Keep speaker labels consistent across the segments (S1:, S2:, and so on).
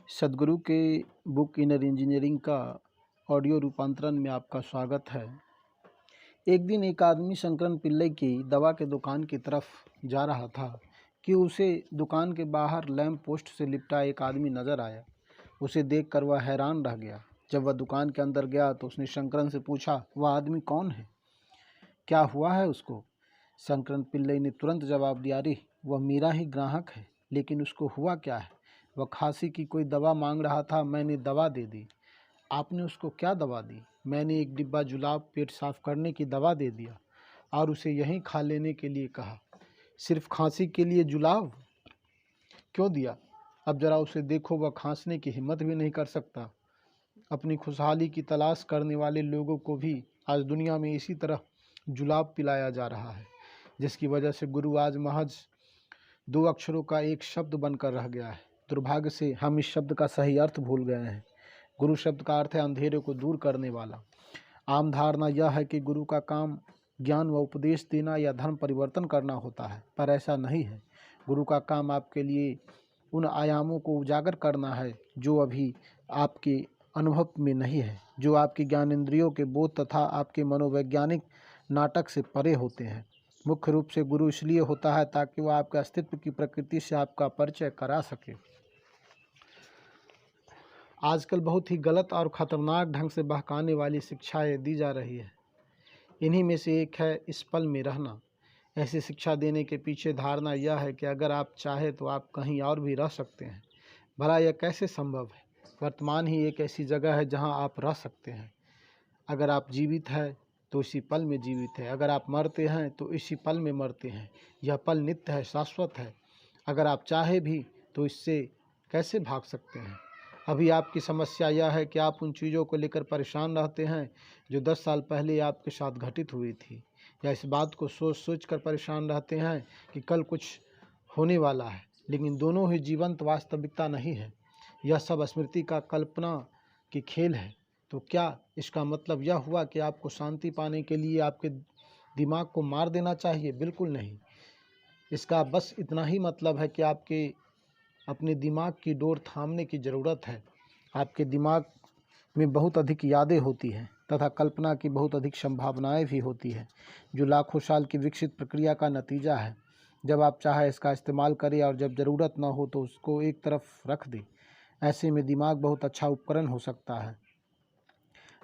S1: सदगुरु के book inner engineering का ऑडियो रूपांतरण में आपका स्वागत है। एक दिन एक आदमी शंकरन पिल्लई की दवा के दुकान की तरफ जा रहा था कि उसे दुकान के बाहर लैंप पोस्ट से लिपटा एक आदमी नजर आया। उसे देखकर वह हैरान रह गया। जब वह दुकान के अंदर गया तो उसने शंकरन से पूछा, वह आदमी कौन है, क्या हुआ है उसको? शंकरन पिल्लई ने तुरंत जवाब दिया, अरे वह मेरा ही ग्राहक है, लेकिन उसको हुआ क्या है? वह खांसी की कोई दवा मांग रहा था, मैंने दवा दे दी। आपने उसको क्या दवा दी? मैंने एक डिब्बा जुलाब पेट साफ करने की दवा दे दिया और उसे यहीं खा लेने के लिए कहा। सिर्फ खांसी के लिए जुलाब क्यों दिया? अब जरा उसे देखो, वह खांसने की हिम्मत भी नहीं कर सकता। अपनी खुशहाली की तलाश करने वाले लोगों को भी आज दुनिया में इसी तरह जुलाब पिलाया जा रहा है, जिसकी वजह से गुरु आज महज 2 अक्षरों का एक शब्द बनकर रह गया है। दुर्भाग्य से हम इस शब्द का सही अर्थ भूल गए हैं। गुरु शब्द का अर्थ है अंधेरे को दूर करने वाला। आम धारणा यह है कि गुरु का काम ज्ञान व उपदेश देना या धर्म परिवर्तन करना होता है, पर ऐसा नहीं है। गुरु का काम आपके लिए उन आयामों को उजागर करना है जो अभी आपके अनुभव में नहीं है, जो आपके ज्ञानेंद्रियों के बोध तथा आपके मनोवैज्ञानिक नाटक से परे होते हैं। मुख्य रूप से गुरु इसलिए होता है ताकि वह आपके अस्तित्व की प्रकृति से आपका परिचय करा सके। आजकल बहुत ही गलत और ख़तरनाक ढंग से बहकाने वाली शिक्षाएं दी जा रही है। इन्हीं में से एक है इस पल में रहना। ऐसी शिक्षा देने के पीछे धारणा यह है कि अगर आप चाहें तो आप कहीं और भी रह सकते हैं। भला यह कैसे संभव है? वर्तमान ही एक ऐसी जगह है जहां आप रह सकते हैं। अगर आप जीवित हैं तो इसी पल में जीवित है, अगर आप मरते हैं तो इसी पल में मरते हैं। यह पल नित्य है, शाश्वत है। अगर आप चाहे भी तो इससे कैसे भाग सकते हैं? अभी आपकी समस्या यह है कि आप उन चीज़ों को लेकर परेशान रहते हैं जो 10 साल पहले आपके साथ घटित हुई थी, या इस बात को सोच सोच कर परेशान रहते हैं कि कल कुछ होने वाला है। लेकिन दोनों ही जीवंत वास्तविकता नहीं है। यह सब स्मृति का कल्पना की खेल है। तो क्या इसका मतलब यह हुआ कि आपको शांति पाने के लिए आपके दिमाग को मार देना चाहिए? बिल्कुल नहीं। इसका बस इतना ही मतलब है कि आपके अपने दिमाग की डोर थामने की ज़रूरत है। आपके दिमाग में बहुत अधिक यादें होती हैं तथा कल्पना की बहुत अधिक संभावनाएं भी होती हैं, जो लाखों साल की विकसित प्रक्रिया का नतीजा है। जब आप चाहे इसका इस्तेमाल करें और जब ज़रूरत न हो तो उसको एक तरफ रख दें। ऐसे में दिमाग बहुत अच्छा उपकरण हो सकता है।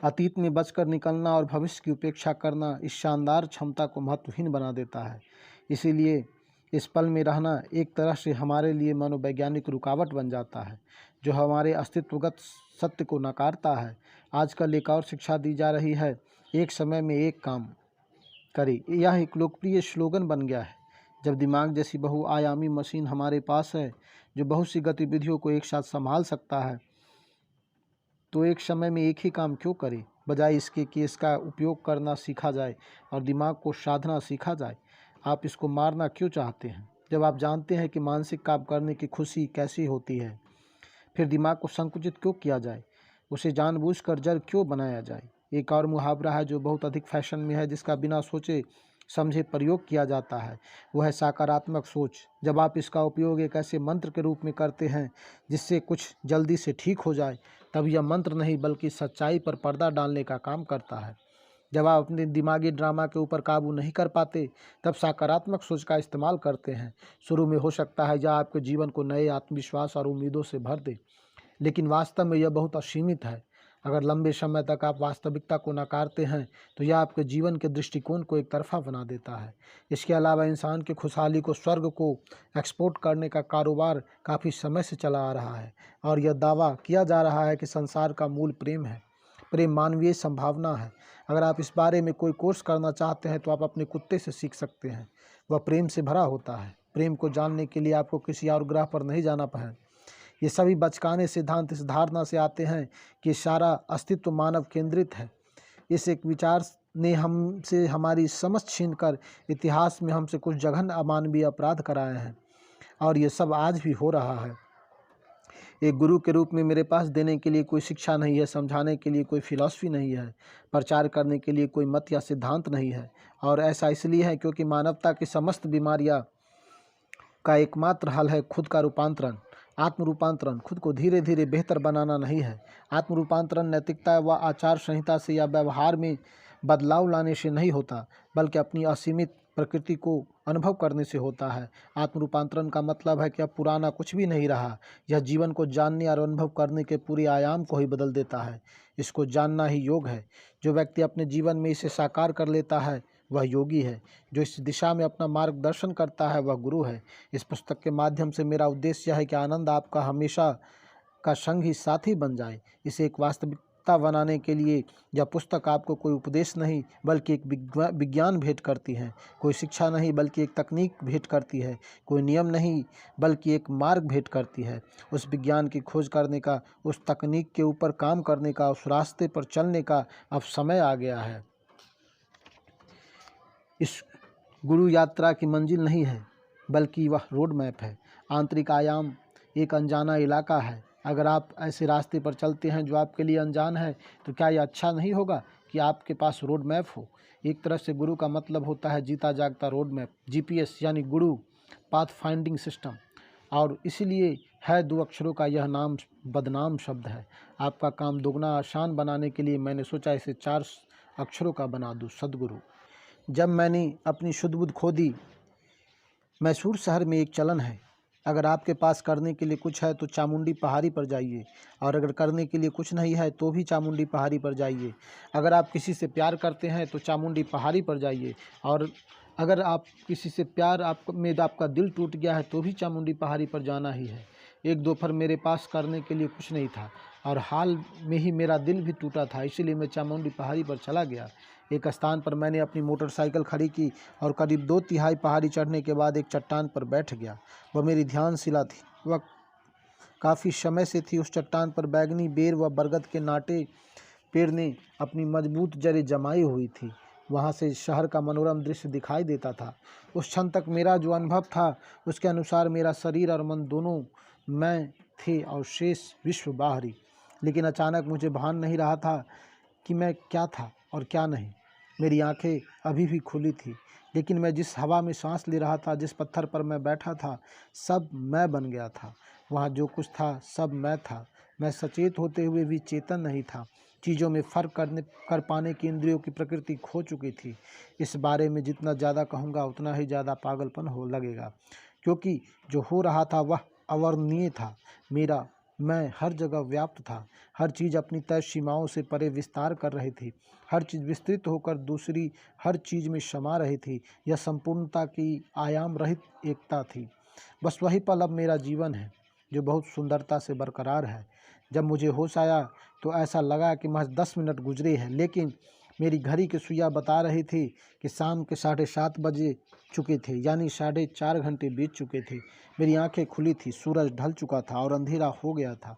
S1: अतीत में बचकर निकलना और भविष्य की उपेक्षा करना इस शानदार क्षमता को महत्वहीन बना देता है। इसीलिए इस पल में रहना एक तरह से हमारे लिए मनोवैज्ञानिक रुकावट बन जाता है, जो हमारे अस्तित्वगत सत्य को नकारता है। आजकल एक और शिक्षा दी जा रही है, एक समय में एक काम करें। यह एक लोकप्रिय स्लोगन बन गया है। जब दिमाग जैसी बहुआयामी मशीन हमारे पास है, जो बहुत सी गतिविधियों को एक साथ संभाल सकता है, तो एक समय में एक ही काम क्यों करें, बजाय इसके कि इसका उपयोग करना सीखा जाए और दिमाग को साधना सीखा जाए। आप इसको मारना क्यों चाहते हैं? जब आप जानते हैं कि मानसिक काम करने की खुशी कैसी होती है, फिर दिमाग को संकुचित क्यों किया जाए, उसे जानबूझकर जड़ क्यों बनाया जाए। एक और मुहावरा है जो बहुत अधिक फैशन में है, जिसका बिना सोचे समझे प्रयोग किया जाता है, वह है सकारात्मक सोच। जब आप इसका उपयोग एक ऐसे मंत्र के रूप में करते हैं जिससे कुछ जल्दी से ठीक हो जाए, तब यह मंत्र नहीं बल्कि सच्चाई पर पर्दा डालने का काम करता है। जब आप अपने दिमागी ड्रामा के ऊपर काबू नहीं कर पाते, तब सकारात्मक सोच का इस्तेमाल करते हैं। शुरू में हो सकता है यह आपके जीवन को नए आत्मविश्वास और उम्मीदों से भर दे, लेकिन वास्तव में यह बहुत असीमित है। अगर लंबे समय तक आप वास्तविकता को नकारते हैं तो यह आपके जीवन के दृष्टिकोण को एक तरफा बना देता है। इसके अलावा इंसान की खुशहाली को स्वर्ग को एक्सपोर्ट करने का कारोबार काफ़ी समय से चला आ रहा है, और यह दावा किया जा रहा है कि संसार का मूल प्रेम है। प्रेम मानवीय संभावना है। अगर आप इस बारे में कोई कोर्स करना चाहते हैं तो आप अपने कुत्ते से सीख सकते हैं। वह प्रेम से भरा होता है। प्रेम को जानने के लिए आपको किसी और ग्रह पर नहीं जाना है। ये सभी बचकाने सिद्धांत इस धारणा से आते हैं कि सारा अस्तित्व मानव केंद्रित है। इस एक विचार ने हमसे हमारी समझ छीनकर इतिहास में हमसे कुछ जघन्य अमानवीय अपराध कराए हैं, और ये सब आज भी हो रहा है। एक गुरु के रूप में मेरे पास देने के लिए कोई शिक्षा नहीं है, समझाने के लिए कोई फिलॉसफी नहीं है, प्रचार करने के लिए कोई मत या सिद्धांत नहीं है। और ऐसा इसलिए है क्योंकि मानवता की समस्त बीमारियां का एकमात्र हल है खुद का रूपांतरण। आत्म रूपांतरण खुद को धीरे धीरे बेहतर बनाना नहीं है। आत्म रूपांतरण नैतिकता व आचार संहिता से या व्यवहार में बदलाव लाने से नहीं होता, बल्कि अपनी असीमित प्रकृति को अनुभव करने से होता है। आत्म रूपांतरण का मतलब है कि अब पुराना कुछ भी नहीं रहा। यह जीवन को जानने और अनुभव करने के पूरे आयाम को ही बदल देता है। इसको जानना ही योग है। जो व्यक्ति अपने जीवन में इसे साकार कर लेता है वह योगी है। जो इस दिशा में अपना मार्गदर्शन करता है वह गुरु है। इस पुस्तक के माध्यम से मेरा उद्देश्य है कि आनंद आपका हमेशा का संगी साथी बन जाए। इसे एक वास्तविकता बनाने के लिए यह पुस्तक आपको कोई उपदेश नहीं बल्कि एक विज्ञान भेंट करती है। कोई शिक्षा नहीं बल्कि एक तकनीक भेंट करती है। कोई नियम नहीं बल्कि एक मार्ग भेंट करती है। उस विज्ञान की खोज करने का, उस तकनीक के ऊपर काम करने का, उस रास्ते पर चलने का अब समय आ गया है। इस गुरु यात्रा की मंजिल नहीं है बल्कि वह रोड मैप है। आंतरिक आयाम एक अनजाना इलाका है। अगर आप ऐसे रास्ते पर चलते हैं जो आपके लिए अनजान है तो क्या यह अच्छा नहीं होगा कि आपके पास रोड मैप हो। एक तरह से गुरु का मतलब होता है जीता जागता रोड मैप, GPS यानी गुरु पाथ फाइंडिंग सिस्टम। और इसीलिए है 2 अक्षरों का यह नाम बदनाम शब्द है। आपका काम दोगुना आसान बनाने के लिए मैंने सोचा इसे 4 अक्षरों का बना दूँ, सद्गुरु। जब मैंने अपनी शुद्ध बुद्ध खो दी, मैसूर शहर में एक चलन है, अगर आपके पास करने के लिए कुछ है तो चामुंडी पहाड़ी पर जाइए, और अगर करने के लिए कुछ नहीं है तो भी चामुंडी पहाड़ी पर जाइए। अगर आप किसी से प्यार करते हैं तो चामुंडी पहाड़ी पर जाइए, और अगर आप किसी से प्यार आपका दिल टूट गया है तो भी चामुंडी पहाड़ी पर जाना ही है। एक दोपहर मेरे पास करने के लिए कुछ नहीं था और हाल में ही मेरा दिल भी टूटा था, इसीलिए मैं चामुंडी पहाड़ी पर चला गया। एक स्थान पर मैंने अपनी मोटरसाइकिल खड़ी की और करीब 2/3 पहाड़ी चढ़ने के बाद एक चट्टान पर बैठ गया। वह मेरी ध्यानशिला थी। वह काफ़ी समय से थी। उस चट्टान पर बैगनी बेर व बरगद के नाटे पेड़ ने अपनी मजबूत जड़ें जमाई हुई थी। वहाँ से शहर का मनोरम दृश्य दिखाई देता था। उस क्षण तक मेरा जो अनुभव था उसके अनुसार मेरा शरीर और मन दोनों मैं थे और शेष विश्व बाहरी। लेकिन अचानक मुझे भान नहीं रहा था कि मैं क्या था और क्या नहीं। मेरी आंखें अभी भी खुली थी, लेकिन मैं जिस हवा में सांस ले रहा था, जिस पत्थर पर मैं बैठा था, सब मैं बन गया था। वहाँ जो कुछ था सब मैं था। मैं सचेत होते हुए भी चेतन नहीं था। चीज़ों में फ़र्क कर पाने की इंद्रियों की प्रकृति खो चुकी थी। इस बारे में जितना ज़्यादा कहूँगा उतना ही ज़्यादा पागलपन हो लगेगा, क्योंकि जो हो रहा था वह अवर्णनीय था। मेरा मैं हर जगह व्याप्त था। हर चीज़ अपनी तय सीमाओं से परे विस्तार कर रही थी। हर चीज़ विस्तृत होकर दूसरी हर चीज़ में समा रही थी। यह संपूर्णता की आयाम रहित एकता थी। बस वही पल अब मेरा जीवन है, जो बहुत सुंदरता से बरकरार है। जब मुझे होश आया तो ऐसा लगा कि महज 10 मिनट गुजरे हैं, लेकिन मेरी घड़ी की सुइयाँ बता रही थी कि शाम के 7:30 बजे चुके थे, यानी 4.5 घंटे बीत चुके थे। मेरी आंखें खुली थी, सूरज ढल चुका था और अंधेरा हो गया था।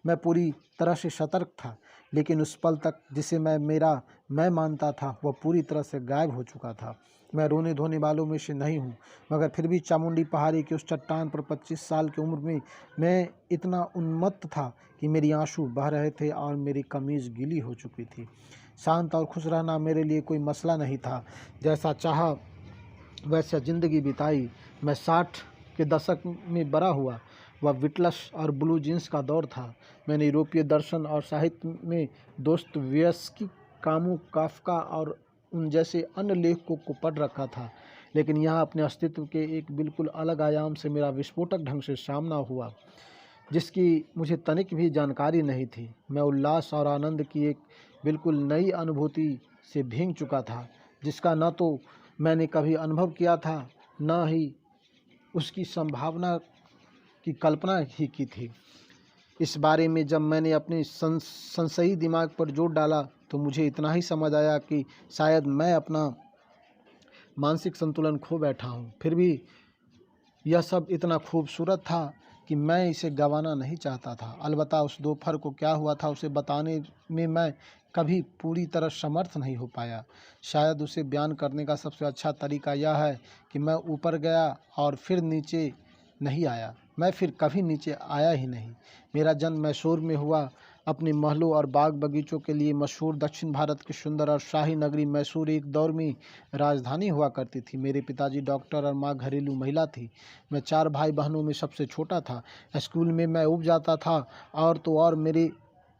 S1: मैं पूरी तरह से सतर्क था, लेकिन उस पल तक जिसे मैं मानता था वह पूरी तरह से गायब हो चुका था। मैं रोने धोने वालों में से नहीं हूँ, मगर फिर भी चामुंडी पहाड़ी की उस चट्टान पर 25 साल की उम्र में मैं इतना उन्मत्त था कि मेरी आंसू बह रहे थे और मेरी कमीज़ गीली हो चुकी थी। शांत और खुश रहना मेरे लिए कोई मसला नहीं था। जैसा चाहा वैसा ज़िंदगी बिताई। मैं 60 के दशक में बड़ा हुआ। वह बिटल्स और ब्लू जींस का दौर था। मैंने यूरोपीय दर्शन और साहित्य में दोस्तोयेवस्की, कामू, काफ्का और उन जैसे अन्य लेखकों को पढ़ रखा था, लेकिन यहाँ अपने अस्तित्व के एक बिल्कुल अलग आयाम से मेरा विस्फोटक ढंग से सामना हुआ, जिसकी मुझे तनिक भी जानकारी नहीं थी। मैं उल्लास और आनंद की एक बिल्कुल नई अनुभूति से भीग चुका था, जिसका न तो मैंने कभी अनुभव किया था, न ही उसकी संभावना की कल्पना ही की थी। इस बारे में जब मैंने अपने संशयी दिमाग पर जोर डाला तो मुझे इतना ही समझ आया कि शायद मैं अपना मानसिक संतुलन खो बैठा हूँ। फिर भी यह सब इतना खूबसूरत था कि मैं इसे गंवाना नहीं चाहता था। अलबत्ता उस दोपहर को क्या हुआ था उसे बताने में मैं कभी पूरी तरह समर्थ नहीं हो पाया। शायद उसे बयान करने का सबसे अच्छा तरीका यह है कि मैं ऊपर गया और फिर नीचे नहीं आया। मैं फिर कभी नीचे आया ही नहीं। मेरा जन्म मैसूर में हुआ अपने महलों और बाग बगीचों के लिए मशहूर दक्षिण भारत की सुंदर और शाही नगरी मैसूर एक दौर में राजधानी हुआ करती थी। मेरे पिताजी डॉक्टर और माँ घरेलू महिला थी। मैं 4 भाई बहनों में सबसे छोटा था। स्कूल में मैं ऊब जाता था और तो और मेरे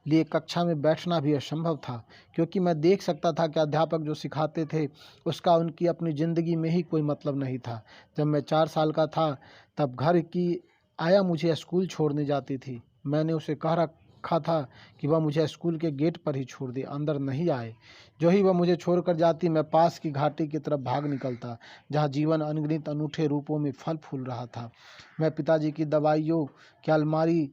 S1: लिए कक्षा में बैठना भी असंभव था, क्योंकि मैं देख सकता था कि अध्यापक जो सिखाते थे उसका उनकी अपनी ज़िंदगी में ही कोई मतलब नहीं था। जब मैं 4 साल का था तब घर की आया मुझे स्कूल छोड़ने जाती थी। मैंने उसे कह रखा था कि वह मुझे स्कूल के गेट पर ही छोड़ दे, अंदर नहीं आए। जो ही वह मुझे छोड़कर जाती मैं पास की घाटी की तरफ भाग निकलता, जहाँ जीवन अनगिनत अनूठे रूपों में फल फूल रहा था। मैं पिताजी की दवाइयों की अलमारी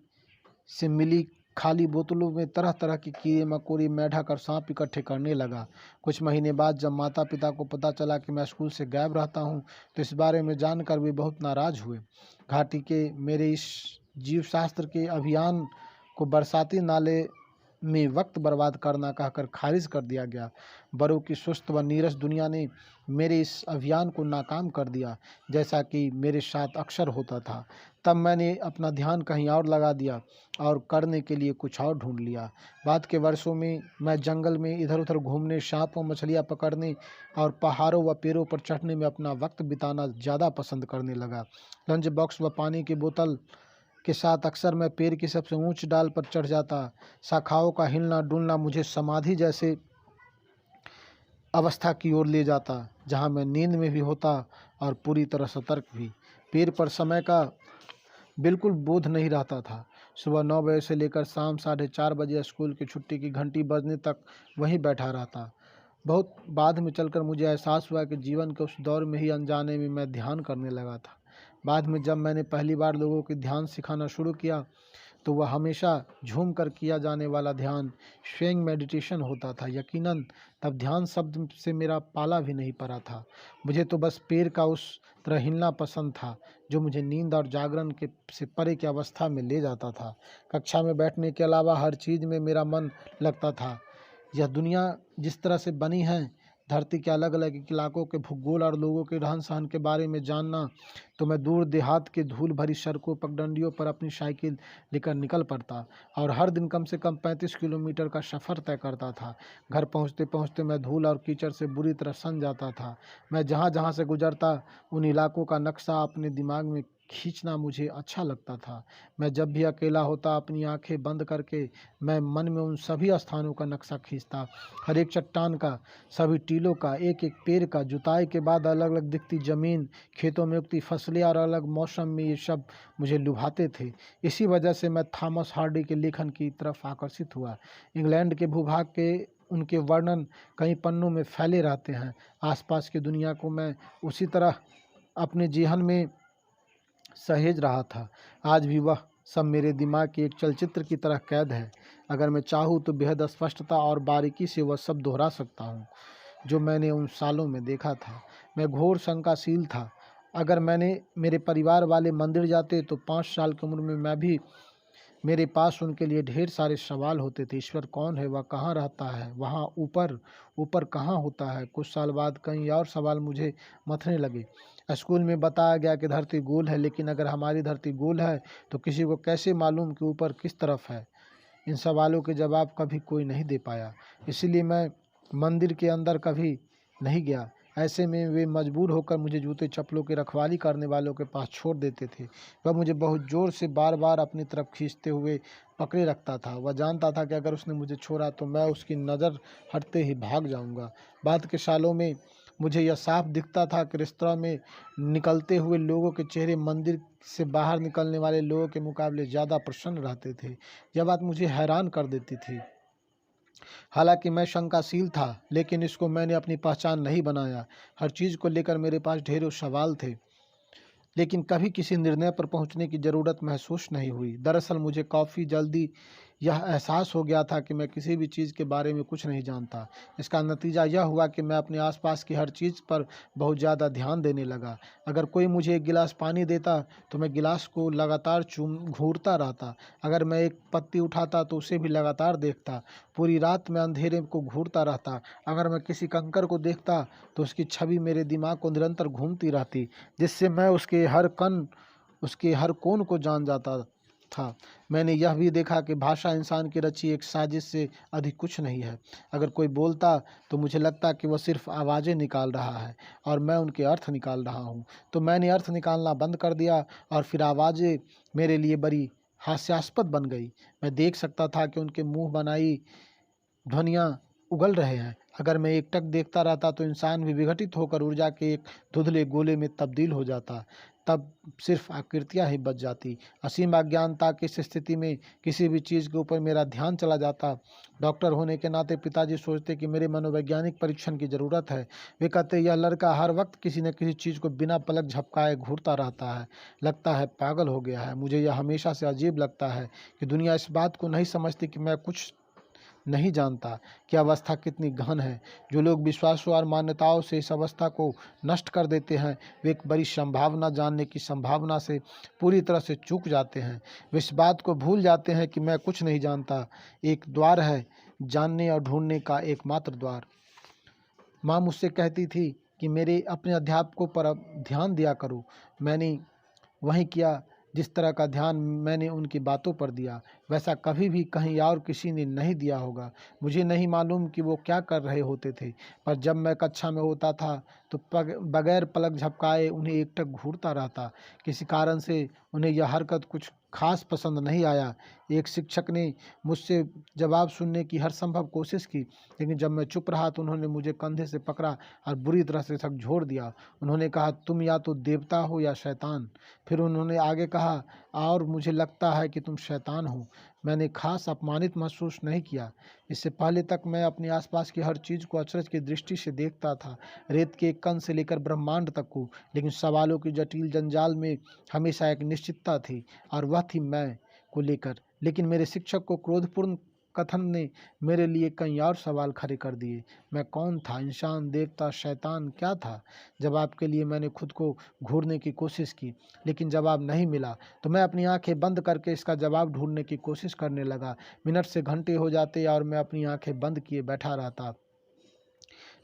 S1: से मिली खाली बोतलों में तरह तरह के कीड़े मकोड़े, मेंढक और सांप इकट्ठे करने लगा। कुछ महीने बाद जब माता पिता को पता चला कि मैं स्कूल से गायब रहता हूँ तो इस बारे में जानकर वे बहुत नाराज हुए। घाटी के मेरे इस जीव शास्त्र के अभियान को बरसाती नाले में वक्त बर्बाद करना कहकर खारिज कर दिया गया। बड़ों की सुस्त व नीरस दुनिया ने मेरे इस अभियान को नाकाम कर दिया, जैसा कि मेरे साथ अक्सर होता था। तब मैंने अपना ध्यान कहीं और लगा दिया और करने के लिए कुछ और ढूंढ लिया। बाद के वर्षों में मैं जंगल में इधर उधर घूमने, सांप व मछलियाँ पकड़ने और पहाड़ों व पेड़ों पर चढ़ने में अपना वक्त बिताना ज़्यादा पसंद करने लगा। लंच बॉक्स व पानी की बोतल के साथ अक्सर मैं पेड़ की सबसे ऊंच डाल पर चढ़ जाता। शाखाओं का हिलना डुलना मुझे समाधि जैसे अवस्था की ओर ले जाता, जहां मैं नींद में भी होता और पूरी तरह सतर्क भी। पेड़ पर समय का बिल्कुल बोध नहीं रहता था। सुबह 9 बजे से लेकर शाम 4:30 बजे स्कूल की छुट्टी की घंटी बजने तक वहीं बैठा रहता। बहुत बाद में चलकर मुझे एहसास हुआ कि जीवन के उस दौर में ही अनजाने में मैं ध्यान करने लगा था। बाद में जब मैंने पहली बार लोगों को ध्यान सिखाना शुरू किया तो वह हमेशा झूम कर किया जाने वाला ध्यान, स्विंग मेडिटेशन होता था। यकीनन तब ध्यान शब्द से मेरा पाला भी नहीं पड़ा था। मुझे तो बस पैर का उस तरह हिलना पसंद था जो मुझे नींद और जागरण के से परे की अवस्था में ले जाता था। कक्षा में बैठने के अलावा हर चीज़ में मेरा मन लगता था। यह दुनिया जिस तरह से बनी है, धरती के अलग अलग इलाकों के भूगोल और लोगों के रहन सहन के बारे में जानना, तो मैं दूर देहात के धूल भरी सड़कों पगडंडियों पर अपनी साइकिल लेकर निकल पड़ता और हर दिन कम से कम 35 किलोमीटर का सफ़र तय करता था। घर पहुंचते पहुंचते मैं धूल और कीचड़ से बुरी तरह सन जाता था। मैं जहां जहां से गुजरता उन इलाकों का नक्शा अपने दिमाग में खींचना मुझे अच्छा लगता था। मैं जब भी अकेला होता अपनी आंखें बंद करके मैं मन में उन सभी स्थानों का नक्शा खींचता, हर एक चट्टान का, सभी टीलों का, एक एक पेड़ का, जुताई के बाद अलग अलग दिखती ज़मीन, खेतों में उगती फसलें और अलग मौसम में, ये सब मुझे लुभाते थे। इसी वजह से मैं थॉमस हार्डी के लेखन की तरफ आकर्षित हुआ। इंग्लैंड के भूभाग के उनके वर्णन कई पन्नों में फैले रहते हैं। आसपास की दुनिया को मैं उसी तरह अपने जेहन में सहेज रहा था। आज भी वह सब मेरे दिमाग के एक चलचित्र की तरह कैद है। अगर मैं चाहूँ तो बेहद स्पष्टता और बारीकी से वह सब दोहरा सकता हूँ जो मैंने उन सालों में देखा था। मैं घोर शंकाशील था। अगर मेरे परिवार वाले मंदिर जाते तो 5 साल की उम्र में मैं भी मेरे पास उनके लिए ढेर सारे सवाल होते थे। ईश्वर कौन है? वह कहाँ रहता है? वहाँ ऊपर ऊपर कहाँ होता है? कुछ साल बाद कई और सवाल मुझे मथने लगे। स्कूल में बताया गया कि धरती गोल है, लेकिन अगर हमारी धरती गोल है तो किसी को कैसे मालूम कि ऊपर किस तरफ है? इन सवालों के जवाब कभी कोई नहीं दे पाया। इसीलिए मैं मंदिर के अंदर कभी नहीं गया। ऐसे में वे मजबूर होकर मुझे जूते चप्पलों की रखवाली करने वालों के पास छोड़ देते थे। वह मुझे बहुत ज़ोर से बार बार अपनी तरफ खींचते हुए पकड़े रखता था। वह जानता था कि अगर उसने मुझे छोड़ा तो मैं उसकी नज़र हटते ही भाग जाऊंगा। बाद के सालों में मुझे यह साफ दिखता था कि रेस्तरां में निकलते हुए लोगों के चेहरे मंदिर से बाहर निकलने वाले लोगों के मुकाबले ज़्यादा प्रसन्न रहते थे। यह बात मुझे हैरान कर देती थी। हालांकि मैं शंकाशील था, लेकिन इसको मैंने अपनी पहचान नहीं बनाया। हर चीज़ को लेकर मेरे पास ढेरों सवाल थे, लेकिन कभी किसी निर्णय पर पहुंचने की ज़रूरत महसूस नहीं हुई। दरअसल मुझे काफ़ी जल्दी यह एहसास हो गया था कि मैं किसी भी चीज़ के बारे में कुछ नहीं जानता। इसका नतीजा यह हुआ कि मैं अपने आसपास की हर चीज़ पर बहुत ज़्यादा ध्यान देने लगा। अगर कोई मुझे एक गिलास पानी देता तो मैं गिलास को लगातार घूरता रहता। अगर मैं एक पत्ती उठाता तो उसे भी लगातार देखता। पूरी रात मैं अंधेरे को घूरता रहता। अगर मैं किसी कंकर को देखता तो उसकी छवि मेरे दिमाग को निरंतर घूमती रहती, जिससे मैं उसके हर कोण को जान जाता। था। मैंने यह भी देखा कि भाषा इंसान की रची एक साजिश से अधिक कुछ नहीं है। अगर कोई बोलता तो मुझे लगता कि वह सिर्फ आवाज़ें निकाल रहा है और मैं उनके अर्थ निकाल रहा हूँ। तो मैंने अर्थ निकालना बंद कर दिया और फिर आवाज़ें मेरे लिए बड़ी हास्यास्पद बन गई। मैं देख सकता था कि उनके मुंह बनाई ध्वनियाँ उगल रहे हैं। अगर मैं एकटक देखता रहता तो इंसान भी विघटित होकर ऊर्जा के एक धुंधले गोले में तब्दील हो जाता। तब सिर्फ आकृतियाँ ही बच जाती। असीम अज्ञानता की इस स्थिति में किसी भी चीज़ के ऊपर मेरा ध्यान चला जाता। डॉक्टर होने के नाते पिताजी सोचते कि मेरे मनोवैज्ञानिक परीक्षण की ज़रूरत है। वे कहते यह लड़का हर वक्त किसी न किसी चीज़ को बिना पलक झपकाए घूरता रहता है, लगता है पागल हो गया है। मुझे यह हमेशा से अजीब लगता है कि दुनिया इस बात को नहीं समझती कि मैं कुछ नहीं जानता कि अवस्था कितनी गहन है। जो लोग विश्वासों और मान्यताओं से इस अवस्था को नष्ट कर देते हैं वे एक बड़ी संभावना जानने की संभावना से पूरी तरह से चूक जाते हैं। वे इस बात को भूल जाते हैं कि मैं कुछ नहीं जानता। एक द्वार है, जानने और ढूंढने का एकमात्र द्वार। माँ मुझसे कहती थी कि मेरे अपने अध्यापकों पर अब ध्यान दिया करो। मैंने वही किया जिस तरह का ध्यान मैंने उनकी बातों पर दिया, वैसा कभी भी कहीं और किसी ने नहीं दिया होगा। मुझे नहीं मालूम कि वो क्या कर रहे होते थे, पर जब मैं कक्षा में होता था तो बगैर पलक झपकाए उन्हें एकटक घूरता रहता। किसी कारण से उन्हें यह हरकत कुछ खास पसंद नहीं आया। एक शिक्षक ने मुझसे जवाब सुनने की हर संभव कोशिश की, लेकिन जब मैं चुप रहा तो उन्होंने मुझे कंधे से पकड़ा और बुरी तरह से झकझोर दिया। उन्होंने कहा, तुम या तो देवता हो या शैतान। फिर उन्होंने आगे कहा, और मुझे लगता है कि तुम शैतान हो। मैंने खास अपमानित महसूस नहीं किया। इससे पहले तक मैं अपने आसपास की हर चीज़ को अचरज की दृष्टि से देखता था, रेत के एक कण से लेकर ब्रह्मांड तक को। लेकिन सवालों की जटिल जंजाल में हमेशा एक निश्चितता थी, और वह थी मैं को लेकर। लेकिन मेरे शिक्षक को क्रोधपूर्ण कथन ने मेरे लिए कई और सवाल खड़े कर दिए। मैं कौन था? इंसान, देवता, शैतान, क्या था? जवाब के लिए मैंने खुद को घूरने की कोशिश की, लेकिन जवाब नहीं मिला। तो मैं अपनी आंखें बंद करके इसका जवाब ढूंढने की कोशिश करने लगा। मिनट से घंटे हो जाते और मैं अपनी आंखें बंद किए बैठा रहता।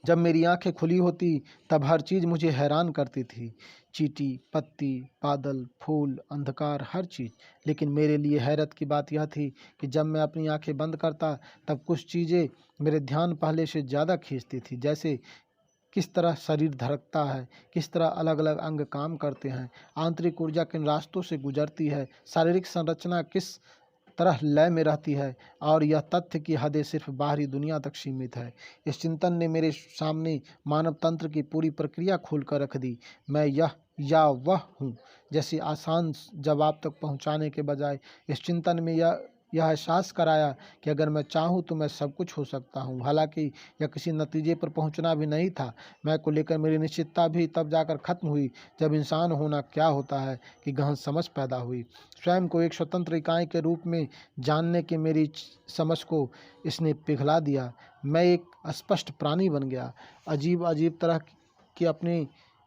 S1: जब मेरी आंखें खुली होती तब हर चीज़ मुझे हैरान करती थी। चींटी, पत्ती, बादल, फूल, अंधकार, हर चीज़। लेकिन मेरे लिए हैरत की बात यह थी कि जब मैं अपनी आंखें बंद करता तब कुछ चीज़ें मेरे ध्यान पहले से ज़्यादा खींचती थी। जैसे किस तरह शरीर धड़कता है, किस तरह अलग अलग अंग काम करते हैं, आंतरिक ऊर्जा किन रास्तों से गुजरती है, शारीरिक संरचना किस तरह लय में रहती है, और यह तथ्य की हदें सिर्फ बाहरी दुनिया तक सीमित है। इस चिंतन ने मेरे सामने मानव तंत्र की पूरी प्रक्रिया खोल कर रख दी। मैं यह या वह हूँ जैसे आसान जवाब तक पहुँचाने के बजाय इस चिंतन में यह एहसास कराया कि अगर मैं चाहूँ तो मैं सब कुछ हो सकता हूँ। हालांकि यह किसी नतीजे पर पहुँचना भी नहीं था। मैं को लेकर मेरी निश्चितता भी तब जाकर खत्म हुई जब इंसान होना क्या होता है कि गहन समझ पैदा हुई। स्वयं को एक स्वतंत्र इकाई के रूप में जानने की मेरी समझ को इसने पिघला दिया। मैं एक स्पष्ट प्राणी बन गया। अजीब अजीब तरह के अपने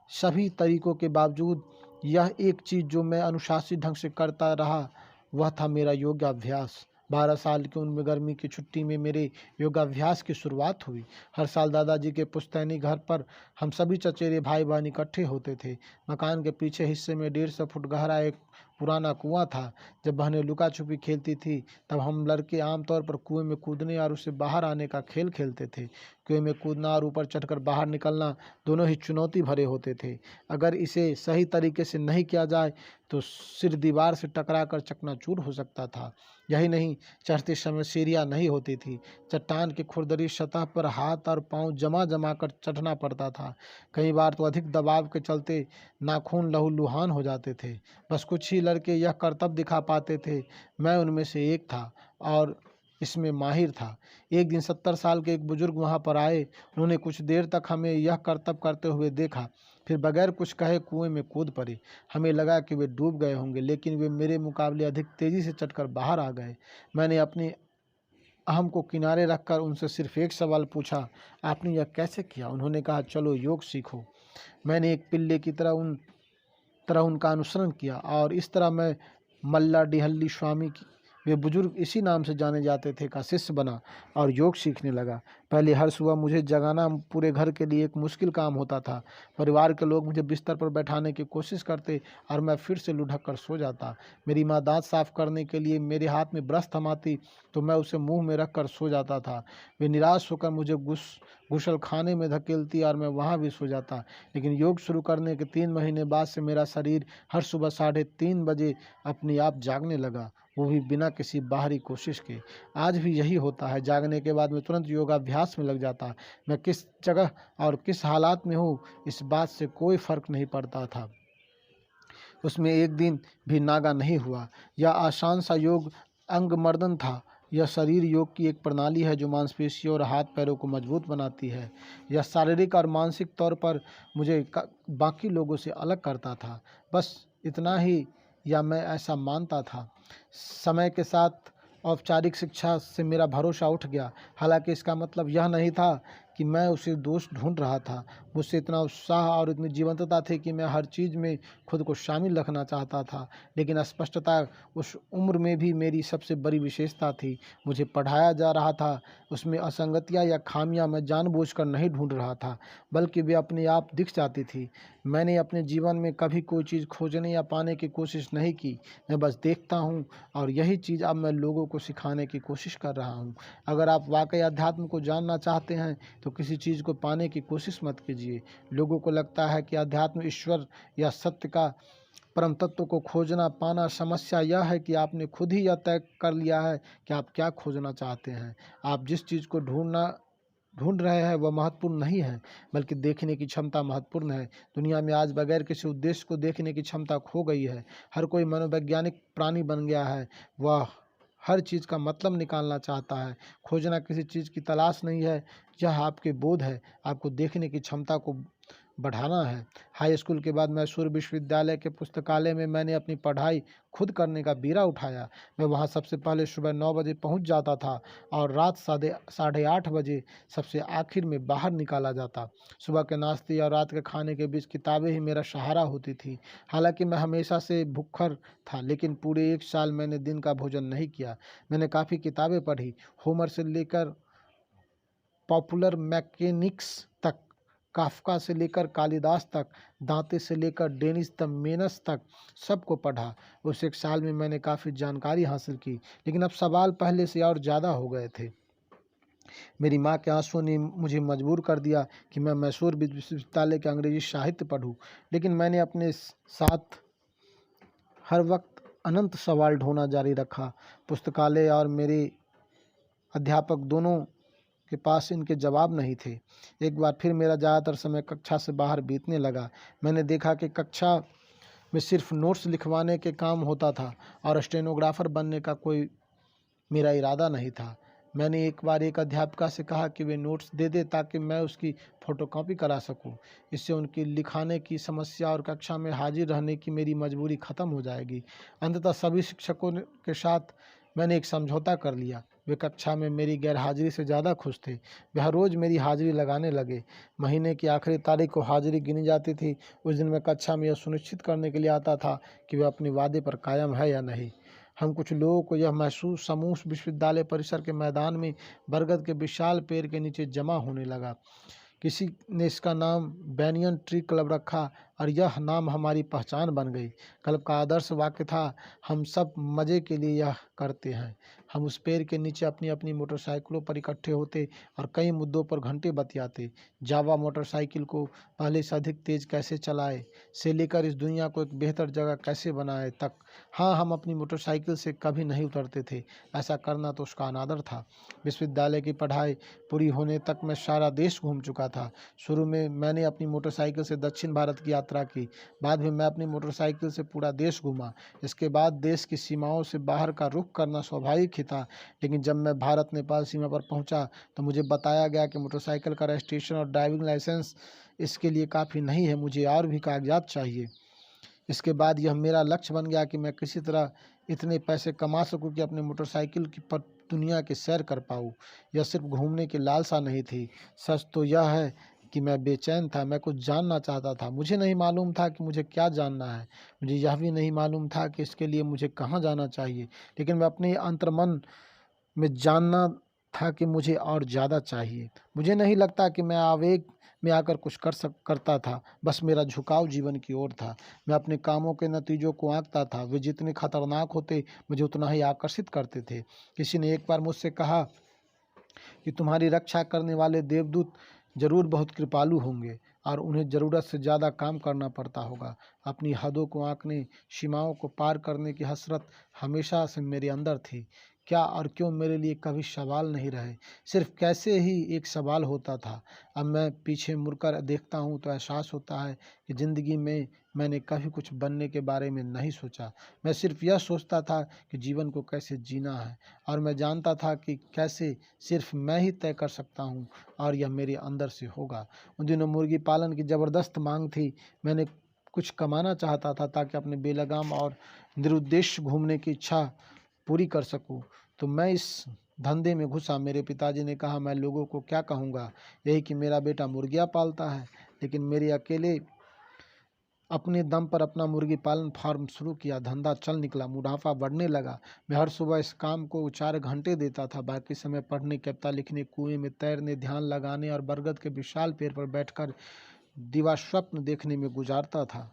S1: सभी तरीकों के बावजूद यह एक चीज़ जो मैं अनुशासित ढंग से करता रहा वह था मेरा योगाभ्यास। 12 साल की उम्र में गर्मी की छुट्टी में मेरे योगाभ्यास की शुरुआत हुई। हर साल दादाजी के पुश्तैनी घर पर हम सभी चचेरे भाई बहन इकट्ठे होते थे। मकान के पीछे हिस्से में 150 फुट गहरा एक पुराना कुआं था। जब बहनें लुका छुपी खेलती थी तब हम लड़के आमतौर पर कुएं में कूदने और उससे बाहर आने का खेल खेलते थे। कुएं में कूदना और ऊपर चढ़कर बाहर निकलना दोनों ही चुनौती भरे होते थे। अगर इसे सही तरीके से नहीं किया जाए तो सिर दीवार से टकराकर चकनाचूर हो सकता था। यही नहीं, चढ़ते समय सीढ़ियाँ नहीं होती थी। चट्टान की खुरदरी सतह पर हाथ और पांव जमा जमा कर चढ़ना पड़ता था। कई बार तो अधिक दबाव के चलते नाखून लहूलुहान हो जाते थे। बस कुछ ही लड़के यह करतब दिखा पाते थे। मैं उनमें से एक था और इसमें माहिर था। एक दिन 70 साल के एक बुजुर्ग वहाँ पर आए। उन्होंने कुछ देर तक हमें यह करतब करते हुए देखा, फिर बगैर कुछ कहे कुएं में कूद पड़े। हमें लगा कि वे डूब गए होंगे, लेकिन वे मेरे मुकाबले अधिक तेज़ी से चढ़कर बाहर आ गए। मैंने अपने अहम को किनारे रखकर उनसे सिर्फ एक सवाल पूछा, आपने यह कैसे किया? उन्होंने कहा, चलो योग सीखो। मैंने एक पिल्ले की तरह उनका अनुसरण किया और इस तरह मैं मल्ला डिहल्ली स्वामी वे बुजुर्ग इसी नाम से जाने जाते थे का शिष्य बना और योग सीखने लगा। पहले हर सुबह मुझे जगाना पूरे घर के लिए एक मुश्किल काम होता था। परिवार के लोग मुझे बिस्तर पर बैठाने की कोशिश करते और मैं फिर से लुढ़क कर सो जाता। मेरी माँ दांत साफ करने के लिए मेरे हाथ में ब्रश थमाती तो मैं उसे मुंह में रख कर सो जाता था। वे निराश होकर मुझे गुसल खाने में धकेलती और मैं वहाँ भी सो जाता। लेकिन योग शुरू करने के 3 महीने बाद से मेरा शरीर हर सुबह 3:30 बजे अपने आप जागने लगा, वो भी बिना किसी बाहरी कोशिश के। आज भी यही होता है। जागने के बाद मैं तुरंत योगाभ्यास में लग जाता। मैं किस जगह और किस हालात में हूँ इस बात से कोई फर्क नहीं पड़ता था। उसमें एक दिन भी नागा नहीं हुआ। यह आसान सा योग अंगमर्दन था। यह शरीर योग की एक प्रणाली है जो मांसपेशियों और हाथ पैरों को मजबूत बनाती है। यह शारीरिक और मानसिक तौर पर मुझे बाकी लोगों से अलग करता था। बस इतना ही, या मैं ऐसा मानता था। समय के साथ औपचारिक शिक्षा से मेरा भरोसा उठ गया। हालांकि इसका मतलब यह नहीं था कि मैं उसे दोष ढूंढ रहा था। मुझसे इतना उत्साह और इतनी जीवंतता थी कि मैं हर चीज़ में खुद को शामिल रखना चाहता था। लेकिन स्पष्टता उस उम्र में भी मेरी सबसे बड़ी विशेषता थी। मुझे पढ़ाया जा रहा था, उसमें असंगतियाँ या खामियाँ मैं जानबूझकर नहीं ढूंढ रहा था, बल्कि वे अपने आप दिख जाती थी। मैंने अपने जीवन में कभी कोई चीज़ खोजने या पाने की कोशिश नहीं की। मैं बस देखता हूँ और यही चीज़ अब मैं लोगों को सिखाने की कोशिश कर रहा हूँ। अगर आप वाकई अध्यात्म को जानना चाहते हैं तो किसी चीज़ को पाने की कोशिश मत कीजिए। लोगों को लगता है कि अध्यात्म ईश्वर या सत्य का परम तत्व को खोजना पाना। समस्या यह है कि आपने खुद ही यह तय कर लिया है कि आप क्या खोजना चाहते हैं। आप जिस चीज़ को ढूंढ रहे हैं वह महत्वपूर्ण नहीं है, बल्कि देखने की क्षमता महत्वपूर्ण है। दुनिया में आज बगैर किसी उद्देश्य को देखने की क्षमता खो गई है। हर कोई मनोवैज्ञानिक प्राणी बन गया है। वह हर चीज़ का मतलब निकालना चाहता है। खोजना किसी चीज़ की तलाश नहीं है, यह आपके बोध है। आपको देखने की क्षमता को बढ़ाना है। हाई स्कूल के बाद मैसूर विश्वविद्यालय के पुस्तकालय में मैंने अपनी पढ़ाई खुद करने का बीड़ा उठाया। मैं वहाँ सबसे पहले सुबह 9 बजे पहुँच जाता था और रात 8:30 बजे सबसे आखिर में बाहर निकाला जाता। सुबह के नाश्ते और रात के खाने के बीच किताबें ही मेरा सहारा होती थी। हालांकि मैं हमेशा से भूखर था, लेकिन पूरे 1 साल मैंने दिन का भोजन नहीं किया। मैंने काफ़ी किताबें पढ़ी, होमर से लेकर पॉपुलर मैकेनिक्स तक, काफ्का से लेकर कालिदास तक, दांते से लेकर डेनिस द मेनस तक सबको पढ़ा। उस 1 साल में मैंने काफ़ी जानकारी हासिल की, लेकिन अब सवाल पहले से और ज़्यादा हो गए थे। मेरी माँ के आंसुओं ने मुझे मजबूर कर दिया कि मैं मैसूर विश्वविद्यालय के अंग्रेजी साहित्य पढूं, लेकिन मैंने अपने साथ हर वक्त अनंत सवाल ढूंढना जारी रखा। पुस्तकालय और मेरे अध्यापक दोनों के पास इनके जवाब नहीं थे। एक बार फिर मेरा ज़्यादातर समय कक्षा से बाहर बीतने लगा। मैंने देखा कि कक्षा में सिर्फ नोट्स लिखवाने के काम होता था और स्टेनोग्राफर बनने का कोई मेरा इरादा नहीं था। मैंने एक बार एक अध्यापिका से कहा कि वे नोट्स दे दे ताकि मैं उसकी फ़ोटोकॉपी करा सकूं। इससे उनकी लिखाने की समस्या और कक्षा में हाजिर रहने की मेरी मजबूरी ख़त्म हो जाएगी। अंततः सभी शिक्षकों के साथ मैंने एक समझौता कर लिया। वे कक्षा में मेरी गैरहाजिरी से ज़्यादा खुश थे। वे हर रोज़ मेरी हाजिरी लगाने लगे। महीने की आखिरी तारीख को हाजिरी गिनी जाती थी। उस दिन मैं कक्षा में यह सुनिश्चित करने के लिए आता था कि वे अपने वादे पर कायम है या नहीं। हम कुछ लोगों को यह महसूस समूह विश्वविद्यालय परिसर के मैदान में बरगद के विशाल पेड़ के नीचे जमा होने लगा। किसी ने इसका नाम बैनियन ट्री क्लब रखा और यह नाम हमारी पहचान बन गई। क्लब का आदर्श वाक्य था, हम सब मज़े के लिए यह करते हैं। हम उस पेड़ के नीचे अपनी अपनी मोटरसाइकिलों पर इकट्ठे होते और कई मुद्दों पर घंटे बतियाते। जावा मोटरसाइकिल को पहले से अधिक तेज कैसे चलाए से लेकर इस दुनिया को एक बेहतर जगह कैसे बनाए तक। हाँ, हम अपनी मोटरसाइकिल से कभी नहीं उतरते थे। ऐसा करना तो उसका अनादर था। विश्वविद्यालय की पढ़ाई पूरी होने तक मैं सारा देश घूम चुका था। शुरू में मैंने अपनी मोटरसाइकिल से दक्षिण भारत की यात्रा की। बाद में मैं अपनी मोटरसाइकिल से पूरा देश घूमा। इसके बाद देश की सीमाओं से बाहर का रुख करना स्वाभाविक ही था। लेकिन जब मैं भारत नेपाल सीमा पर पहुंचा तो मुझे बताया गया कि मोटरसाइकिल का रजिस्ट्रेशन और ड्राइविंग लाइसेंस इसके लिए काफ़ी नहीं है, मुझे और भी कागजात चाहिए। इसके बाद यह मेरा लक्ष्य बन गया कि मैं किसी तरह इतने पैसे कमा सकूं कि अपने मोटरसाइकिल की पर दुनिया की सैर कर पाऊँ। यह सिर्फ घूमने की लालसा नहीं थी। सच तो यह है कि मैं बेचैन था, मैं कुछ जानना चाहता था। मुझे नहीं मालूम था कि मुझे क्या जानना है। मुझे यह भी नहीं मालूम था कि इसके लिए मुझे कहाँ जाना चाहिए। लेकिन मैं अपने अंतर्मन में जानना था कि मुझे और ज़्यादा चाहिए। मुझे नहीं लगता कि मैं आवेग में आकर कुछ करता था, बस मेरा झुकाव जीवन की ओर था। मैं अपने कामों के नतीजों को आँकता था। वे जितने खतरनाक होते, मुझे उतना ही आकर्षित करते थे। किसी ने एक बार मुझसे कहा कि तुम्हारी रक्षा करने वाले देवदूत जरूर बहुत कृपालु होंगे और उन्हें ज़रूरत से ज़्यादा काम करना पड़ता होगा। अपनी हदों को आंकने, सीमाओं को पार करने की हसरत हमेशा से मेरे अंदर थी। क्या और क्यों मेरे लिए कभी सवाल नहीं रहे, सिर्फ कैसे ही एक सवाल होता था। अब मैं पीछे मुड़कर देखता हूँ तो एहसास होता है कि ज़िंदगी में मैंने कभी कुछ बनने के बारे में नहीं सोचा। मैं सिर्फ यह सोचता था कि जीवन को कैसे जीना है, और मैं जानता था कि कैसे सिर्फ मैं ही तय कर सकता हूँ और यह मेरे अंदर से होगा। उन दिनों मुर्गी पालन की ज़बरदस्त मांग थी। मैंने कुछ कमाना चाहता था ताकि अपने बेलगाम और निरुद्देश्य घूमने की इच्छा पूरी कर सकूं। तो मैं इस धंधे में घुसा। मेरे पिताजी ने कहा, मैं लोगों को क्या कहूँगा, यही कि मेरा बेटा मुर्गियाँ पालता है। लेकिन मेरे अकेले अपने दम पर अपना मुर्गी पालन फार्म शुरू किया। धंधा चल निकला, मुनाफा बढ़ने लगा। मैं हर सुबह इस काम को 4 घंटे देता था। बाकी समय पढ़ने, कविता लिखने, कुएं में तैरने, ध्यान लगाने और बरगद के विशाल पेड़ पर बैठकर दिवास्वप्न देखने में गुजारता था।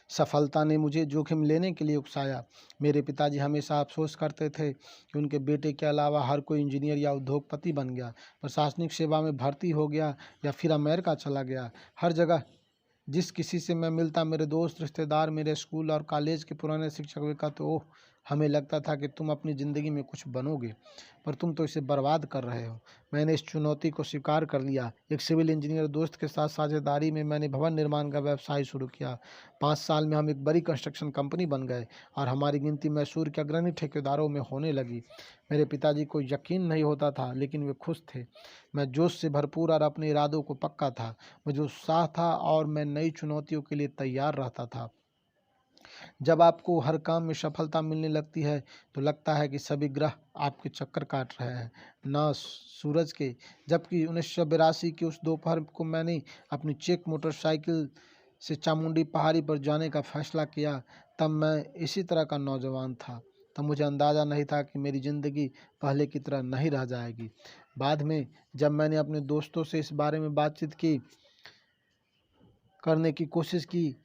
S1: सफलता ने मुझे जोखिम लेने के लिए उकसाया। मेरे पिताजी हमेशा अफसोस करते थे कि उनके बेटे के अलावा हर कोई इंजीनियर या उद्योगपति बन गया, प्रशासनिक सेवा में भर्ती हो गया या फिर अमेरिका चला गया। हर जगह जिस किसी से मैं मिलता, मेरे दोस्त, रिश्तेदार, मेरे स्कूल और कॉलेज के पुराने शिक्षक, वे कहते, ओह, हमें लगता था कि तुम अपनी ज़िंदगी में कुछ बनोगे, पर तुम तो इसे बर्बाद कर रहे हो। मैंने इस चुनौती को स्वीकार कर लिया। एक सिविल इंजीनियर दोस्त के साथ साझेदारी में मैंने भवन निर्माण का व्यवसाय शुरू किया। 5 साल में हम एक बड़ी कंस्ट्रक्शन कंपनी बन गए और हमारी गिनती मैसूर के अग्रणी ठेकेदारों में होने लगी। मेरे पिताजी को यकीन नहीं होता था, लेकिन वे खुश थे। मैं जोश से भरपूर और अपने इरादों को पक्का था। मुझे उत्साह था और मैं नई चुनौतियों के लिए तैयार रहता था। जब आपको हर काम में सफलता मिलने लगती है तो लगता है कि सभी ग्रह आपके चक्कर काट रहे हैं, ना सूरज के। जबकि 1982 की उस दोपहर को मैंने अपनी चेक मोटरसाइकिल से चामुंडी पहाड़ी पर जाने का फैसला किया, तब मैं इसी तरह का नौजवान था। तब मुझे अंदाज़ा नहीं था कि मेरी ज़िंदगी पहले की तरह नहीं रह जाएगी। बाद में जब मैंने अपने दोस्तों से इस बारे में बातचीत की करने की कोशिश की,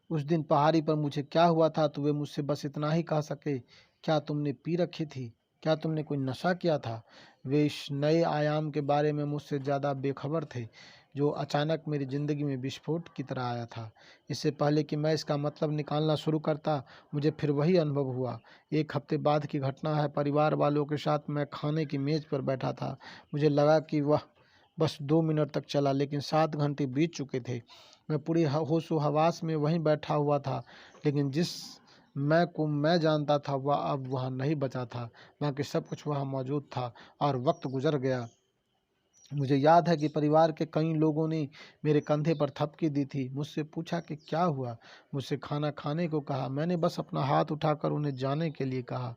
S1: उस दिन पहाड़ी पर मुझे क्या हुआ था, तो वे मुझसे बस इतना ही कह सके, क्या तुमने पी रखी थी, क्या तुमने कोई नशा किया था। वे इस नए आयाम के बारे में मुझसे ज़्यादा बेखबर थे जो अचानक मेरी ज़िंदगी में विस्फोट की तरह आया था। इससे पहले कि मैं इसका मतलब निकालना शुरू करता, मुझे फिर वही अनुभव हुआ। 1 हफ्ते बाद की घटना है। परिवार वालों के साथ मैं खाने की मेज़ पर बैठा था। मुझे लगा कि वह बस 2 मिनट तक चला, लेकिन 7 घंटे बीत चुके थे। मैं पूरी होशो हवास में वहीं बैठा हुआ था, लेकिन जिस मैं को मैं जानता था वह अब वहाँ नहीं बचा था। बाकी सब कुछ वहाँ मौजूद था और वक्त गुजर गया। मुझे याद है कि परिवार के कई लोगों ने मेरे कंधे पर थपकी दी थी, मुझसे पूछा कि क्या हुआ, मुझसे खाना खाने को कहा। मैंने बस अपना हाथ उठाकर उन्हें जाने के लिए कहा।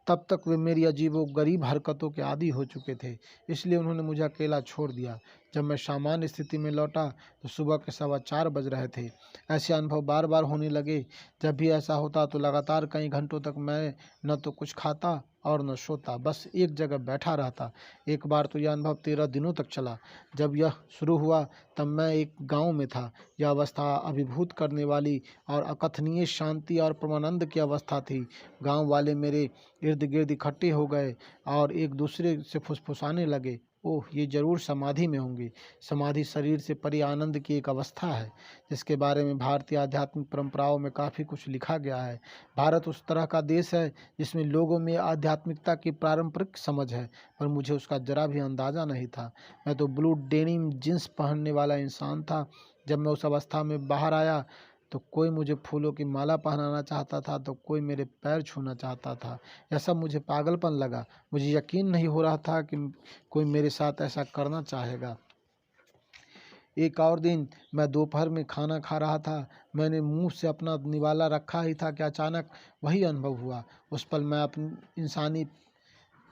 S1: तब तक वे मेरी अजीबोगरीब हरकतों के आदी हो चुके थे, इसलिए उन्होंने मुझे अकेला छोड़ दिया। जब मैं सामान्य स्थिति में लौटा तो सुबह के 4:15 बज रहे थे। ऐसे अनुभव बार बार होने लगे। जब भी ऐसा होता तो लगातार कई घंटों तक मैं न तो कुछ खाता और न सोता, बस एक जगह बैठा रहता। एक बार तो यह अनुभव 13 दिनों तक चला। जब यह शुरू हुआ तब मैं एक गांव में था। यह अवस्था अभिभूत करने वाली और अकथनीय शांति और परमानंद की अवस्था थी। गांव वाले मेरे इर्द गिर्द इकट्ठे हो गए और एक दूसरे से फुसफुसाने लगे, ओह, ये जरूर समाधि में होंगे। समाधि शरीर से परे आनंद की एक अवस्था है जिसके बारे में भारतीय आध्यात्मिक परंपराओं में काफ़ी कुछ लिखा गया है। भारत उस तरह का देश है जिसमें लोगों में आध्यात्मिकता की पारंपरिक समझ है, पर मुझे उसका जरा भी अंदाज़ा नहीं था। मैं तो ब्लू डेनिम जींस पहनने वाला इंसान था। जब मैं उस अवस्था में बाहर आया तो कोई मुझे फूलों की माला पहनाना चाहता था, तो कोई मेरे पैर छूना चाहता था। यह सब मुझे पागलपन लगा। मुझे यकीन नहीं हो रहा था कि कोई मेरे साथ ऐसा करना चाहेगा। एक और दिन मैं दोपहर में खाना खा रहा था। मैंने मुंह से अपना निवाला रखा ही था कि अचानक वही अनुभव हुआ। उस पल मैं अपनी इंसानी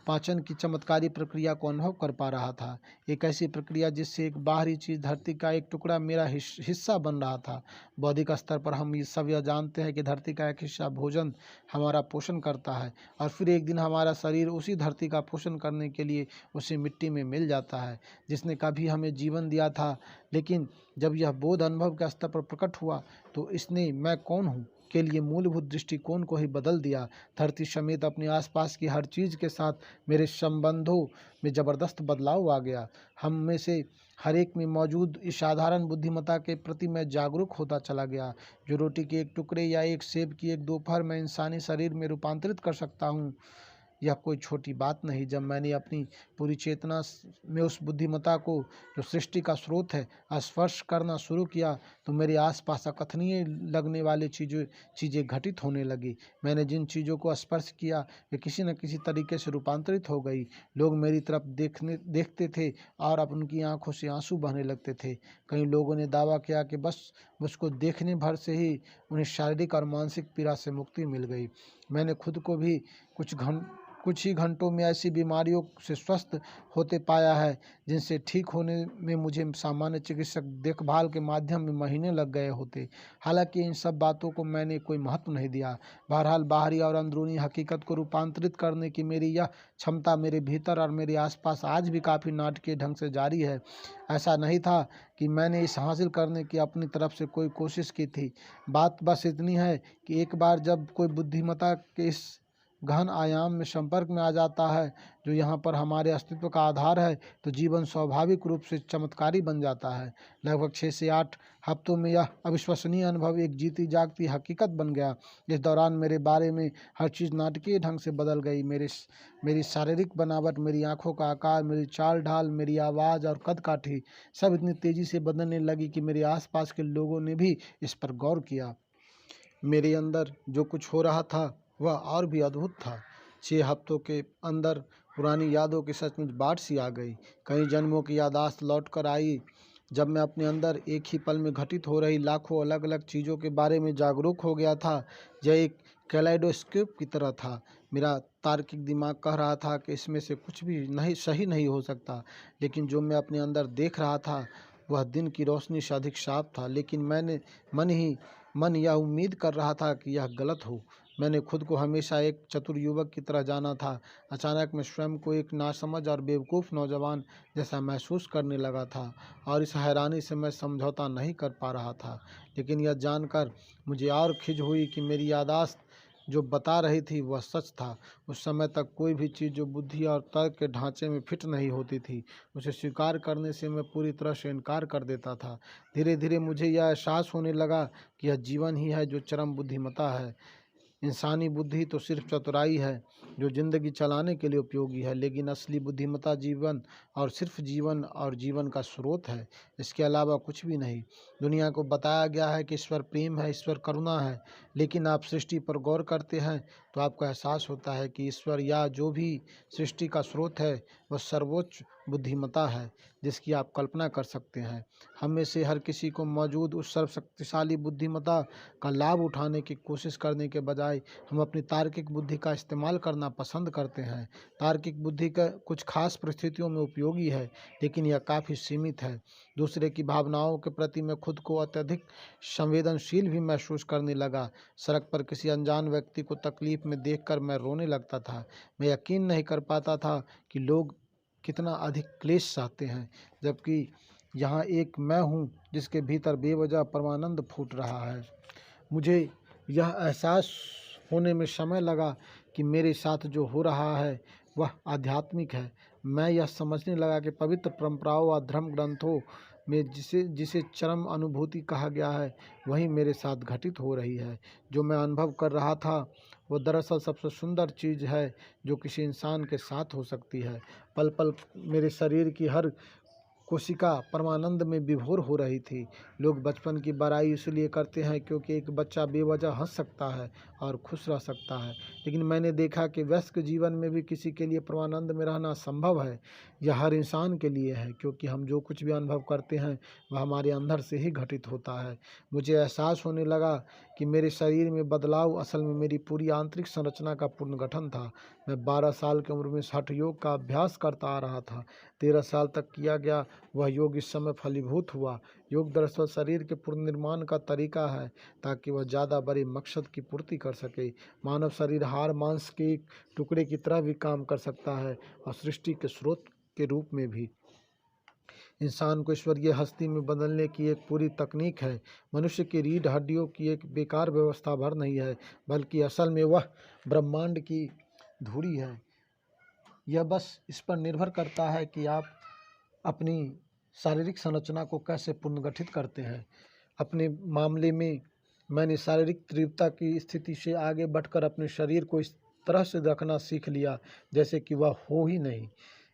S1: पाचन की चमत्कारी प्रक्रिया को अनुभव कर पा रहा था। एक ऐसी प्रक्रिया जिससे एक बाहरी चीज़ धरती का एक टुकड़ा मेरा हिस्सा बन रहा था। बौद्धिक स्तर पर हम ये सब यह जानते हैं कि धरती का एक हिस्सा भोजन हमारा पोषण करता है और फिर एक दिन हमारा शरीर उसी धरती का पोषण करने के लिए उसी मिट्टी में मिल जाता है जिसने कभी हमें जीवन दिया था। लेकिन जब यह बोध अनुभव के स्तर पर प्रकट हुआ तो इसने मैं कौन हूँ के लिए मूलभूत दृष्टिकोण को ही बदल दिया। धरती समेत अपने आसपास की हर चीज़ के साथ मेरे संबंधों में ज़बरदस्त बदलाव आ गया। हम में से हर एक में मौजूद इस साधारण बुद्धिमत्ता के प्रति मैं जागरूक होता चला गया। जो रोटी के एक टुकड़े या एक सेब की एक दोपहर में इंसानी शरीर में रूपांतरित कर सकता हूँ, यह कोई छोटी बात नहीं। जब मैंने अपनी पूरी चेतना में उस बुद्धिमत्ता को, जो सृष्टि का स्रोत है, स्पर्श करना शुरू किया तो मेरे आसपास अकथनीय लगने वाली चीज़ें घटित होने लगी। मैंने जिन चीज़ों को स्पर्श किया वे किसी न किसी तरीके से रूपांतरित हो गई। लोग मेरी तरफ देखते थे और अब उनकी आंखों से आंसू बहने लगते थे। कई लोगों ने दावा किया कि बस मुझको देखने भर से ही उन्हें शारीरिक और मानसिक पीड़ा से मुक्ति मिल गई। मैंने खुद को भी कुछ ही घंटों में ऐसी बीमारियों से स्वस्थ होते पाया है जिनसे ठीक होने में मुझे सामान्य चिकित्सक देखभाल के माध्यम में महीने लग गए होते। हालांकि इन सब बातों को मैंने कोई महत्व नहीं दिया। बहरहाल बाहरी और अंदरूनी हकीकत को रूपांतरित करने की मेरी यह क्षमता मेरे भीतर और मेरे आसपास आज भी काफ़ी नाटकीय ढंग से जारी है। ऐसा नहीं था कि मैंने इस हासिल करने की अपनी तरफ से कोई कोशिश की थी। बात बस इतनी है कि एक बार जब कोई बुद्धिमत्ता के इस गहन आयाम में संपर्क में आ जाता है जो यहाँ पर हमारे अस्तित्व का आधार है, तो जीवन स्वाभाविक रूप से चमत्कारी बन जाता है। लगभग 6 से 8 हफ्तों में यह अविश्वसनीय अनुभव एक जीती जागती हकीकत बन गया। इस दौरान मेरे बारे में हर चीज़ नाटकीय ढंग से बदल गई। मेरी शारीरिक बनावट, मेरी आँखों का आकार, मेरी चाल ढाल, मेरी आवाज़ और कदकाठी सब इतनी तेज़ी से बदलने लगी कि मेरे आसपास के लोगों ने भी इस पर गौर किया। मेरे अंदर जो कुछ हो रहा था वह और भी अद्भुत था। 6 हफ्तों के अंदर पुरानी यादों की सचमुच बाढ़ सी आ गई। कई जन्मों की यादाश्त लौट कर आई जब मैं अपने अंदर एक ही पल में घटित हो रही लाखों अलग अलग चीज़ों के बारे में जागरूक हो गया था। यह एक कैलेडोस्कोप की तरह था। मेरा तार्किक दिमाग कह रहा था कि इसमें से कुछ भी नहीं सही नहीं हो सकता, लेकिन जो मैं अपने अंदर देख रहा था वह दिन की रोशनी से अधिक साफ था। लेकिन मैंने मन यह उम्मीद कर रहा था कि यह गलत हो। मैंने खुद को हमेशा एक चतुर युवक की तरह जाना था। अचानक मैं स्वयं को एक नासमझ और बेवकूफ़ नौजवान जैसा महसूस करने लगा था और इस हैरानी से मैं समझौता नहीं कर पा रहा था। लेकिन यह जानकर मुझे और खिज हुई कि मेरी यादाश्त जो बता रही थी वह सच था। उस समय तक कोई भी चीज़ जो बुद्धि और तर्क के ढांचे में फिट नहीं होती थी, उसे स्वीकार करने से मैं पूरी तरह से इनकार कर देता था। धीरे धीरे मुझे यह एहसास होने लगा कि यह जीवन ही है जो चरम बुद्धिमत्ता है। इंसानी बुद्धि तो सिर्फ चतुराई है जो ज़िंदगी चलाने के लिए उपयोगी है, लेकिन असली बुद्धिमत्ता जीवन और सिर्फ जीवन और जीवन का स्रोत है, इसके अलावा कुछ भी नहीं। दुनिया को बताया गया है कि ईश्वर प्रेम है, ईश्वर करुणा है, लेकिन आप सृष्टि पर गौर करते हैं तो आपको एहसास होता है कि ईश्वर या जो भी सृष्टि का स्रोत है वह सर्वोच्च बुद्धिमत्ता है जिसकी आप कल्पना कर सकते हैं। हम में से हर किसी को मौजूद उस सर्वशक्तिशाली बुद्धिमत्ता का लाभ उठाने की कोशिश करने के बजाय हम अपनी तार्किक बुद्धि का इस्तेमाल करना पसंद करते हैं। तार्किक बुद्धि का कुछ खास परिस्थितियों में उपयोगी है, लेकिन यह काफ़ी सीमित है। दूसरे की भावनाओं के प्रति मैं खुद को अत्यधिक संवेदनशील भी महसूस करने लगा। सड़क पर किसी अनजान व्यक्ति को तकलीफ में देखकर मैं रोने लगता था। मैं यकीन नहीं कर पाता था कि लोग कितना अधिक क्लेश सहते हैं, जबकि यहाँ एक मैं हूँ जिसके भीतर बेवजह परमानंद फूट रहा है। मुझे यह एहसास होने में समय लगा कि मेरे साथ जो हो रहा है वह आध्यात्मिक है। मैं यह समझने लगा कि पवित्र परंपराओं और धर्म ग्रंथों में जिसे चरम अनुभूति कहा गया है वही मेरे साथ घटित हो रही है। जो मैं अनुभव कर रहा था वो दरअसल सबसे सुंदर चीज़ है जो किसी इंसान के साथ हो सकती है। पल पल मेरे शरीर की हर कोशिका परमानंद में विभोर हो रही थी। लोग बचपन की बड़ाई इसलिए करते हैं क्योंकि एक बच्चा बेवजह हंस सकता है और खुश रह सकता है, लेकिन मैंने देखा कि वयस्क जीवन में भी किसी के लिए परमानंद में रहना संभव है। यह हर इंसान के लिए है, क्योंकि हम जो कुछ भी अनुभव करते हैं वह हमारे अंदर से ही घटित होता है। मुझे एहसास होने लगा कि मेरे शरीर में बदलाव असल में मेरी पूरी आंतरिक संरचना का पुनर्गठन था। मैं 12 साल की उम्र में हठ योग का अभ्यास करता आ रहा था। 13 साल तक किया गया वह योग इस समय फलीभूत हुआ। योग दरअसल शरीर के पुनर्निर्माण का तरीका है ताकि वह ज़्यादा बड़े मकसद की पूर्ति कर सके। मानव शरीर हाड़ मांस के एक टुकड़े की तरह भी काम कर सकता है और सृष्टि के स्रोत के रूप में भी। इंसान को ईश्वरीय हस्ती में बदलने की एक पूरी तकनीक है। मनुष्य की रीढ़ हड्डियों की एक बेकार व्यवस्था भर नहीं है, बल्कि असल में वह ब्रह्मांड की धुरी है। यह बस इस पर निर्भर करता है कि आप अपनी शारीरिक संरचना को कैसे पुनर्गठित करते हैं। अपने मामले में मैंने शारीरिक तीव्रता की स्थिति से आगे बढ़कर अपने शरीर को इस तरह से रखना सीख लिया जैसे कि वह हो ही नहीं।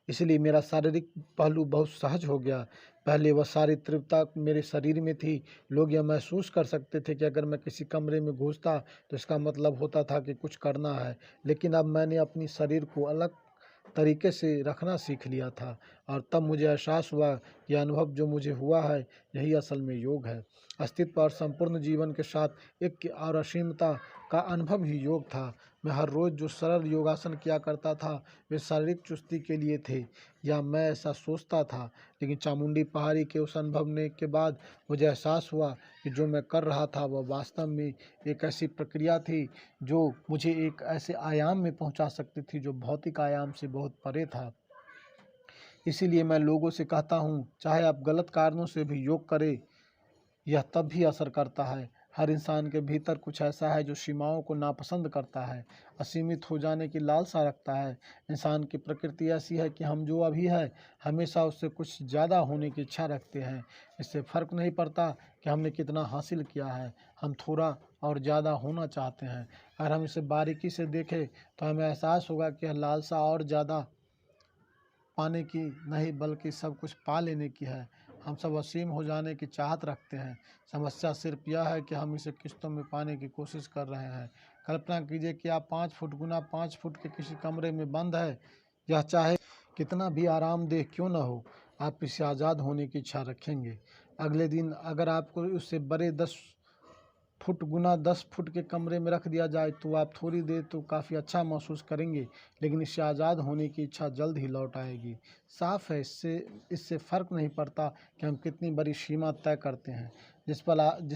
S1: इसलिए मेरा शारीरिक पहलू बहुत सहज हो गया। पहले वह सारी तीव्रता मेरे शरीर में थी। लोग यह महसूस कर सकते थे कि अगर मैं किसी कमरे में घुसता तो इसका मतलब होता था कि कुछ करना है। लेकिन अब मैंने अपनी शरीर को अलग तरीके से रखना सीख लिया था और तब मुझे एहसास हुआ कि अनुभव जो मुझे हुआ है यही असल में योग है। अस्तित्व और संपूर्ण जीवन के साथ एक और असीमता का अनुभव ही योग था। मैं हर रोज़ जो सरल योगासन किया करता था वे शारीरिक चुस्ती के लिए थे, या मैं ऐसा सोचता था। लेकिन चामुंडी पहाड़ी के उस अनुभव ने के बाद मुझे एहसास हुआ कि जो मैं कर रहा था वह वास्तव में एक ऐसी प्रक्रिया थी जो मुझे एक ऐसे आयाम में पहुंचा सकती थी जो भौतिक आयाम से बहुत परे था। इसीलिए मैं लोगों से कहता हूँ, चाहे आप गलत कारणों से भी योग करें, यह तब भी असर करता है। हर इंसान के भीतर कुछ ऐसा है जो सीमाओं को नापसंद करता है, असीमित हो जाने की लालसा रखता है। इंसान की प्रकृति ऐसी है कि हम जो अभी है हमेशा उससे कुछ ज़्यादा होने की इच्छा रखते हैं। इससे फ़र्क नहीं पड़ता कि हमने कितना हासिल किया है, हम थोड़ा और ज़्यादा होना चाहते हैं। अगर हम इसे बारीकी से देखें तो हमें एहसास होगा कि यह लालसा और ज़्यादा पाने की नहीं बल्कि सब कुछ पा लेने की है। हम सब असीम हो जाने की चाहत रखते हैं। समस्या सिर्फ यह है कि हम इसे किस्तों में पाने की कोशिश कर रहे हैं। कल्पना कीजिए कि आप 5 फुट गुना 5 फुट के किसी कमरे में बंद है। यह चाहे कितना भी आरामदेह क्यों न हो, आप इससे आज़ाद होने की इच्छा रखेंगे। अगले दिन अगर आपको उससे बड़े 10 फुट गुना 10 फुट के कमरे में रख दिया जाए तो आप थोड़ी देर तो काफ़ी अच्छा महसूस करेंगे, लेकिन इससे आज़ाद होने की इच्छा जल्द ही लौट आएगी। साफ है, इससे फ़र्क नहीं पड़ता कि हम कितनी बड़ी सीमा तय करते हैं। जिस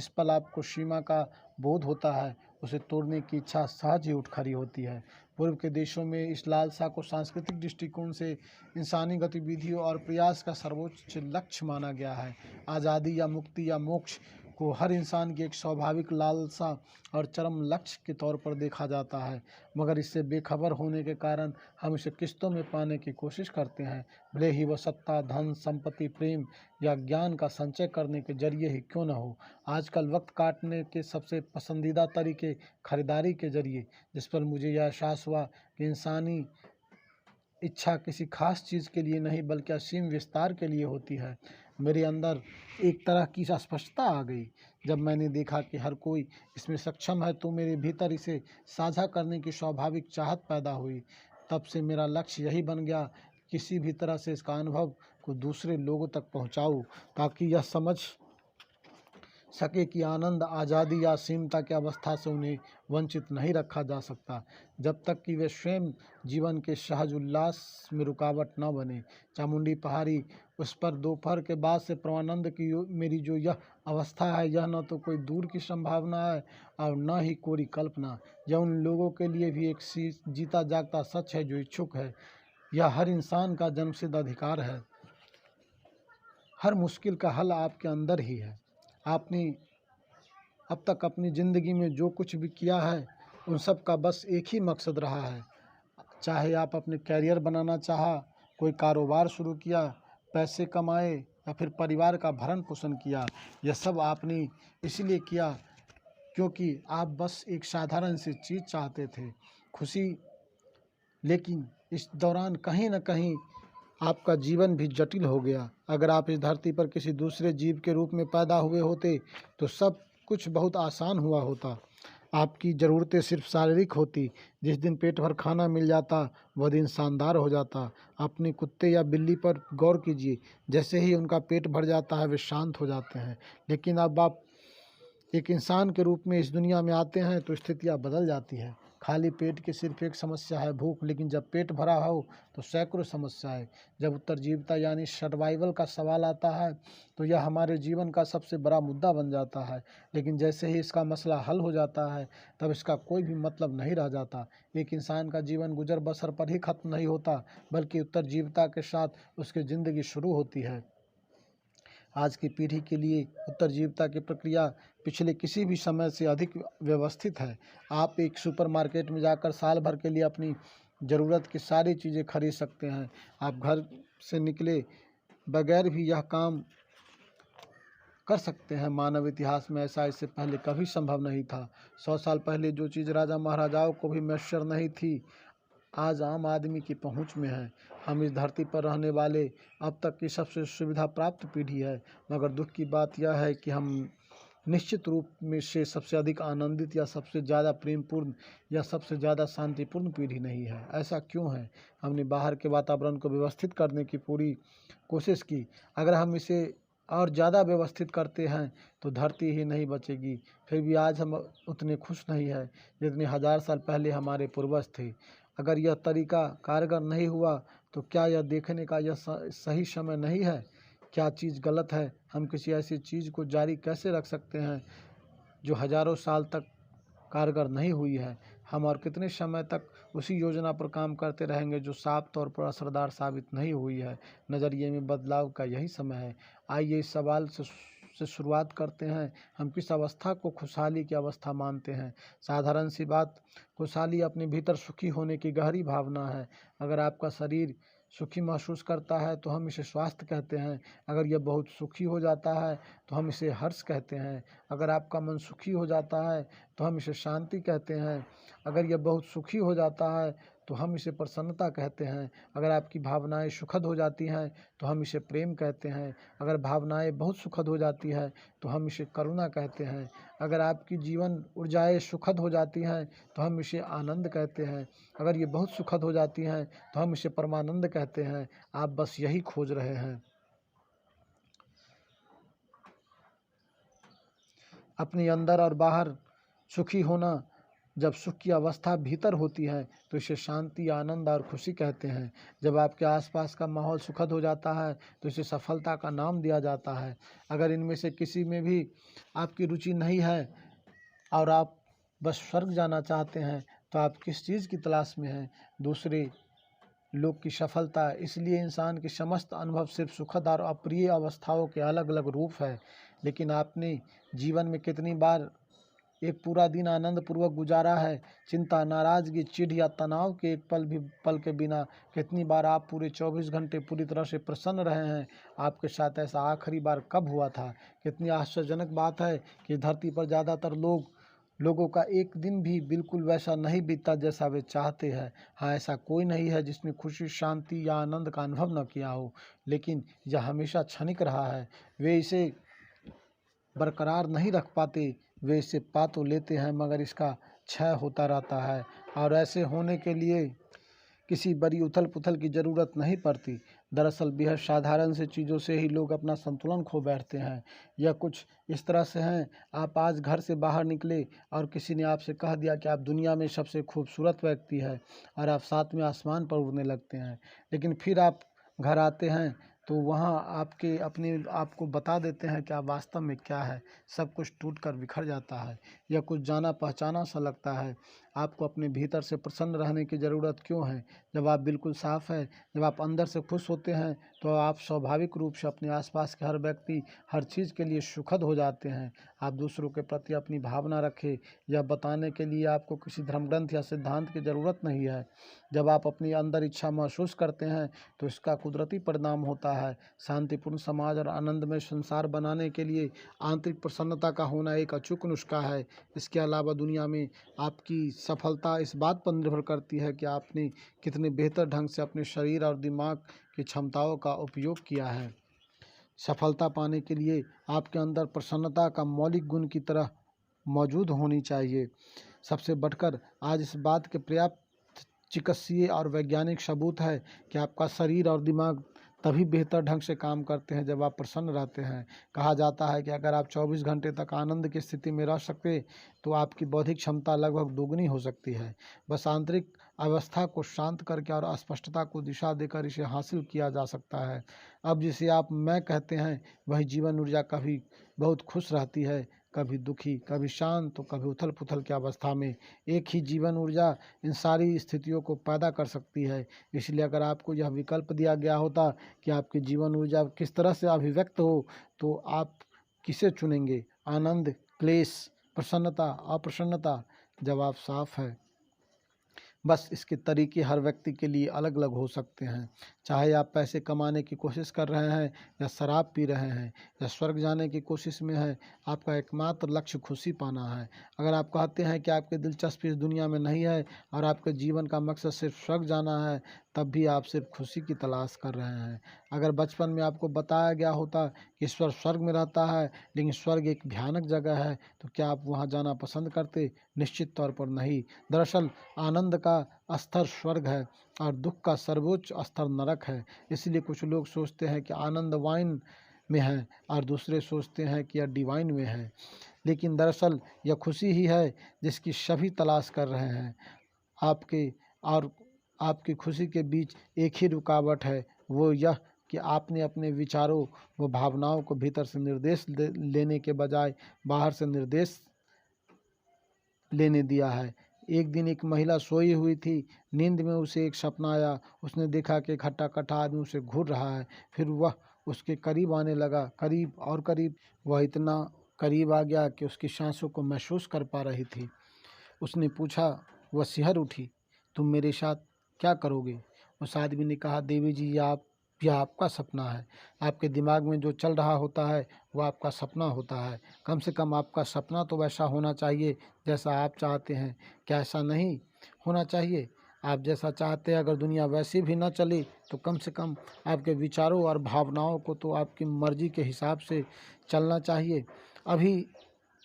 S1: पल आपको सीमा का बोध होता है उसे तोड़ने की इच्छा सहज ही उठ खड़ी होती है। पूर्व के देशों में इस लालसा को सांस्कृतिक दृष्टिकोण से इंसानी गतिविधियों और प्रयास का सर्वोच्च लक्ष्य माना गया है। आज़ादी या मुक्ति या मोक्ष को हर इंसान की एक स्वाभाविक लालसा और चरम लक्ष्य के तौर पर देखा जाता है, मगर इससे बेखबर होने के कारण हम इसे किस्तों में पाने की कोशिश करते हैं, भले ही वह सत्ता, धन, संपत्ति, प्रेम या ज्ञान का संचय करने के जरिए ही क्यों न हो। आजकल वक्त काटने के सबसे पसंदीदा तरीके खरीदारी के जरिए, जिस पर मुझे यह एहसास हुआ कि इंसानी इच्छा किसी खास चीज़ के लिए नहीं बल्कि असीम विस्तार के लिए होती है। मेरे अंदर एक तरह की स्पष्टता आ गई जब मैंने देखा कि हर कोई इसमें सक्षम है, तो मेरे भीतर इसे साझा करने की स्वाभाविक चाहत पैदा हुई। तब से मेरा लक्ष्य यही बन गया, किसी भी तरह से इसका अनुभव को दूसरे लोगों तक पहुंचाऊं, ताकि यह समझ सके कि आनंद, आज़ादी या असीमता की अवस्था से उन्हें वंचित नहीं रखा जा सकता, जब तक कि वे स्वयं जीवन के सहज उल्लास में रुकावट न बने। चामुंडी पहाड़ी उस पर दोपहर के बाद से परमानंद की मेरी जो यह अवस्था है, यह न तो कोई दूर की संभावना है और न ही कोरी कल्पना। यह उन लोगों के लिए भी एक जीता जागता सच है जो इच्छुक है। यह हर इंसान का जन्मसिद्ध अधिकार है। हर मुश्किल का हल आपके अंदर ही है। आपने अब तक अपनी ज़िंदगी में जो कुछ भी किया है उन सब का बस एक ही मकसद रहा है। चाहे आप अपने कैरियर बनाना चाहा, कोई कारोबार शुरू किया, पैसे कमाए या फिर परिवार का भरण पोषण किया, यह सब आपने इसलिए किया क्योंकि आप बस एक साधारण सी चीज़ चाहते थे, खुशी। लेकिन इस दौरान कहीं न कहीं आपका जीवन भी जटिल हो गया। अगर आप इस धरती पर किसी दूसरे जीव के रूप में पैदा हुए होते तो सब कुछ बहुत आसान हुआ होता। आपकी ज़रूरतें सिर्फ शारीरिक होती। जिस दिन पेट भर खाना मिल जाता वह दिन शानदार हो जाता। अपने कुत्ते या बिल्ली पर गौर कीजिए, जैसे ही उनका पेट भर जाता है वे शांत हो जाते हैं। लेकिन अब आप एक इंसान के रूप में इस दुनिया में आते हैं तो स्थितियाँ बदल जाती है। खाली पेट की सिर्फ एक समस्या है भूख, लेकिन जब पेट भरा हो तो सैकड़ों समस्याएं। जब उत्तरजीविता यानी सर्वाइवल का सवाल आता है तो यह हमारे जीवन का सबसे बड़ा मुद्दा बन जाता है, लेकिन जैसे ही इसका मसला हल हो जाता है तब इसका कोई भी मतलब नहीं रह जाता। एक इंसान का जीवन गुजर बसर पर ही खत्म नहीं होता, बल्कि उत्तरजीविता के साथ उसकी ज़िंदगी शुरू होती है। आज की पीढ़ी के लिए उत्तरजीविता की प्रक्रिया पिछले किसी भी समय से अधिक व्यवस्थित है। आप एक सुपरमार्केट में जाकर साल भर के लिए अपनी ज़रूरत की सारी चीज़ें खरीद सकते हैं। आप घर से निकले बगैर भी यह काम कर सकते हैं। मानव इतिहास में ऐसा इससे पहले कभी संभव नहीं था। 100 साल पहले जो चीज़ राजा महाराजाओं को भी मैसर नहीं थी, आज आम आदमी की पहुंच में है। हम इस धरती पर रहने वाले अब तक की सबसे सुविधा प्राप्त पीढ़ी है, मगर दुख की बात यह है कि हम निश्चित रूप में से सबसे अधिक आनंदित या सबसे ज़्यादा प्रेमपूर्ण या सबसे ज़्यादा शांतिपूर्ण पीढ़ी नहीं है। ऐसा क्यों है? हमने बाहर के वातावरण को व्यवस्थित करने की पूरी कोशिश की। अगर हम इसे और ज़्यादा व्यवस्थित करते हैं तो धरती ही नहीं बचेगी। फिर भी आज हम उतने खुश नहीं हैं जितने 1000 साल पहले हमारे पूर्वज थे। अगर यह तरीका कारगर नहीं हुआ तो क्या यह देखने का यह सही समय नहीं है? क्या चीज़ गलत है? हम किसी ऐसी चीज़ को जारी कैसे रख सकते हैं जो हज़ारों साल तक कारगर नहीं हुई है? हम और कितने समय तक उसी योजना पर काम करते रहेंगे जो साफ तौर पर असरदार साबित नहीं हुई है? नज़रिए में बदलाव का यही समय है। आइए इस सवाल से शुरुआत करते हैं, हम किस अवस्था को खुशहाली की अवस्था मानते हैं? साधारण सी बात, खुशहाली अपने भीतर सुखी होने की गहरी भावना है। अगर आपका शरीर सुखी महसूस करता है तो हम इसे स्वास्थ्य कहते हैं। अगर यह बहुत सुखी हो जाता है तो हम इसे हर्ष कहते हैं। अगर आपका मन सुखी हो जाता है तो हम इसे शांति कहते हैं। अगर यह बहुत सुखी हो जाता है तो हम इसे प्रसन्नता कहते हैं। अगर आपकी भावनाएं सुखद हो जाती हैं तो हम इसे प्रेम कहते हैं। अगर भावनाएं बहुत सुखद हो जाती है तो हम इसे करुणा कहते हैं। अगर आपकी जीवन ऊर्जाएं सुखद हो जाती हैं तो हम इसे आनंद कहते हैं। अगर ये बहुत सुखद हो जाती हैं तो हम इसे परमानंद कहते हैं। आप बस यही खोज रहे हैं। अपने अंदर और बाहर सुखी होना। जब सुख की अवस्था भीतर होती है तो इसे शांति, आनंद और खुशी कहते हैं। जब आपके आसपास का माहौल सुखद हो जाता है तो इसे सफलता का नाम दिया जाता है। अगर इनमें से किसी में भी आपकी रुचि नहीं है और आप बस स्वर्ग जाना चाहते हैं तो आप किस चीज़ की तलाश में हैं? दूसरे लोग की सफलता। इसलिए इंसान के समस्त अनुभव सिर्फ सुखद और अप्रिय अवस्थाओं के अलग अलग रूप है। लेकिन आपने जीवन में कितनी बार एक पूरा दिन आनंद पूर्वक गुजारा है? चिंता, नाराजगी, चिढ़ या तनाव के एक पल के बिना? कितनी बार आप पूरे 24 घंटे पूरी तरह से प्रसन्न रहे हैं? आपके साथ ऐसा आखिरी बार कब हुआ था? कितनी आश्चर्यजनक बात है कि धरती पर ज़्यादातर लोगों का एक दिन भी बिल्कुल वैसा नहीं बीतता जैसा वे चाहते हैं। हाँ, ऐसा कोई नहीं है जिसने खुशी, शांति या आनंद का अनुभव न किया हो, लेकिन यह हमेशा क्षणिक रहा है। वे इसे बरकरार नहीं रख पाते। वे इसे पा तो लेते हैं मगर इसका क्षय होता रहता है, और ऐसे होने के लिए किसी बड़ी उथल पुथल की ज़रूरत नहीं पड़ती। दरअसल बेहद साधारण से चीज़ों से ही लोग अपना संतुलन खो बैठते हैं। यह कुछ इस तरह से हैं, आप आज घर से बाहर निकले और किसी ने आपसे कह दिया कि आप दुनिया में सबसे खूबसूरत व्यक्ति है, और आप साथ में आसमान पर उड़ने लगते हैं। लेकिन फिर आप घर आते हैं तो वहाँ आपके अपने आप को बता देते हैं कि आप वास्तव में क्या है। सब कुछ टूट कर बिखर जाता है। यह कुछ जाना पहचाना सा लगता है। आपको अपने भीतर से प्रसन्न रहने की ज़रूरत क्यों है? जब आप बिल्कुल साफ़ है, जब आप अंदर से खुश होते हैं तो आप स्वाभाविक रूप से अपने आसपास के हर व्यक्ति, हर चीज़ के लिए सुखद हो जाते हैं। आप दूसरों के प्रति अपनी भावना रखें, यह बताने के लिए आपको किसी धर्मग्रंथ या सिद्धांत की ज़रूरत नहीं है। जब आप अपने अंदर इच्छा महसूस करते हैं तो इसका कुदरती परिणाम होता है। शांतिपूर्ण समाज और आनंदमय संसार बनाने के लिए आंतरिक प्रसन्नता का होना एक अचूक नुस्खा है। इसके अलावा दुनिया में आपकी सफलता इस बात पर निर्भर करती है कि आपने कितने बेहतर ढंग से अपने शरीर और दिमाग की क्षमताओं का उपयोग किया है। सफलता पाने के लिए आपके अंदर प्रसन्नता का मौलिक गुण की तरह मौजूद होनी चाहिए। सबसे बढ़कर आज इस बात के पर्याप्त चिकित्सीय और वैज्ञानिक सबूत है कि आपका शरीर और दिमाग तभी बेहतर ढंग से काम करते हैं जब आप प्रसन्न रहते हैं। कहा जाता है कि अगर आप 24 घंटे तक आनंद की स्थिति में रह सकते तो आपकी बौद्धिक क्षमता लगभग दोगुनी हो सकती है। बस आंतरिक अवस्था को शांत करके और अस्पष्टता को दिशा देकर इसे हासिल किया जा सकता है। अब जिसे आप मैं कहते हैं वही जीवन ऊर्जा कभी बहुत खुश रहती है, कभी दुखी, कभी शांत तो कभी उथल पुथल की अवस्था में। एक ही जीवन ऊर्जा इन सारी स्थितियों को पैदा कर सकती है। इसलिए अगर आपको यह विकल्प दिया गया होता कि आपकी जीवन ऊर्जा किस तरह से अभिव्यक्त हो तो आप किसे चुनेंगे? आनंद, क्लेश, प्रसन्नता, अप्रसन्नता? जवाब साफ है। बस इसके तरीके हर व्यक्ति के लिए अलग अलग हो सकते हैं। चाहे आप पैसे कमाने की कोशिश कर रहे हैं या शराब पी रहे हैं या स्वर्ग जाने की कोशिश में हैं, आपका एकमात्र लक्ष्य खुशी पाना है। अगर आप कहते हैं कि आपकी दिलचस्पी इस दुनिया में नहीं है और आपके जीवन का मकसद सिर्फ स्वर्ग जाना है, तब भी आप सिर्फ खुशी की तलाश कर रहे हैं। अगर बचपन में आपको बताया गया होता कि ईश्वर स्वर्ग में रहता है लेकिन स्वर्ग एक भयानक जगह है, तो क्या आप वहाँ जाना पसंद करते? निश्चित तौर पर नहीं। दरअसल आनंद का स्तर स्वर्ग है और दुख का सर्वोच्च स्तर नरक है। इसलिए कुछ लोग सोचते हैं कि आनंद वाइन में है और दूसरे सोचते हैं कि यह डिवाइन में है, लेकिन दरअसल यह खुशी ही है जिसकी सभी तलाश कर रहे हैं। आपके और आपकी खुशी के बीच एक ही रुकावट है, वो यह कि आपने अपने विचारों व भावनाओं को भीतर से निर्देश लेने के बजाय बाहर से निर्देश लेने दिया है। एक दिन एक महिला सोई हुई थी। नींद में उसे एक सपना आया। उसने देखा कि एक हट्टा-कट्टा आदमी उसे घूर रहा है। फिर वह उसके करीब आने लगा, करीब और करीब। वह इतना करीब आ गया कि उसकी सांसों को महसूस कर पा रही थी। उसने पूछा, वह सिहर उठी, तुम मेरे साथ क्या करोगे? उस आदमी ने कहा, देवी जी यह आपका सपना है। आपके दिमाग में जो चल रहा होता है वह आपका सपना होता है। कम से कम आपका सपना तो वैसा होना चाहिए जैसा आप चाहते हैं। क्या ऐसा नहीं होना चाहिए? आप जैसा चाहते हैं अगर दुनिया वैसी भी ना चली तो कम से कम आपके विचारों और भावनाओं को तो आपकी मर्जी के हिसाब से चलना चाहिए। अभी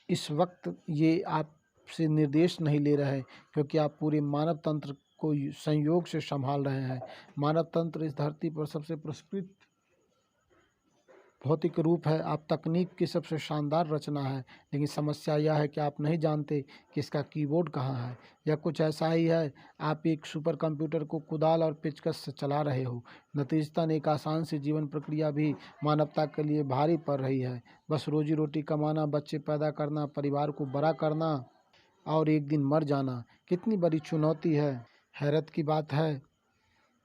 S1: इस वक्त ये आपसे निर्देश नहीं ले रहे क्योंकि आप पूरे मानव तंत्र को संयोग से संभाल रहे हैं। मानव तंत्र इस धरती पर सबसे पुरस्कृत भौतिक रूप है। आप तकनीक की सबसे शानदार रचना है, लेकिन समस्या यह है कि आप नहीं जानते कि इसका कीबोर्ड कहाँ है। यह कुछ ऐसा ही है, आप एक सुपर कंप्यूटर को कुदाल और पेचकस से चला रहे हो। नतीजतन एक आसान सी जीवन प्रक्रिया भी मानवता के लिए भारी पड़ रही है। बस रोजी रोटी कमाना, बच्चे पैदा करना, परिवार को बड़ा करना और एक दिन मर जाना कितनी बड़ी चुनौती है। हैरत की बात है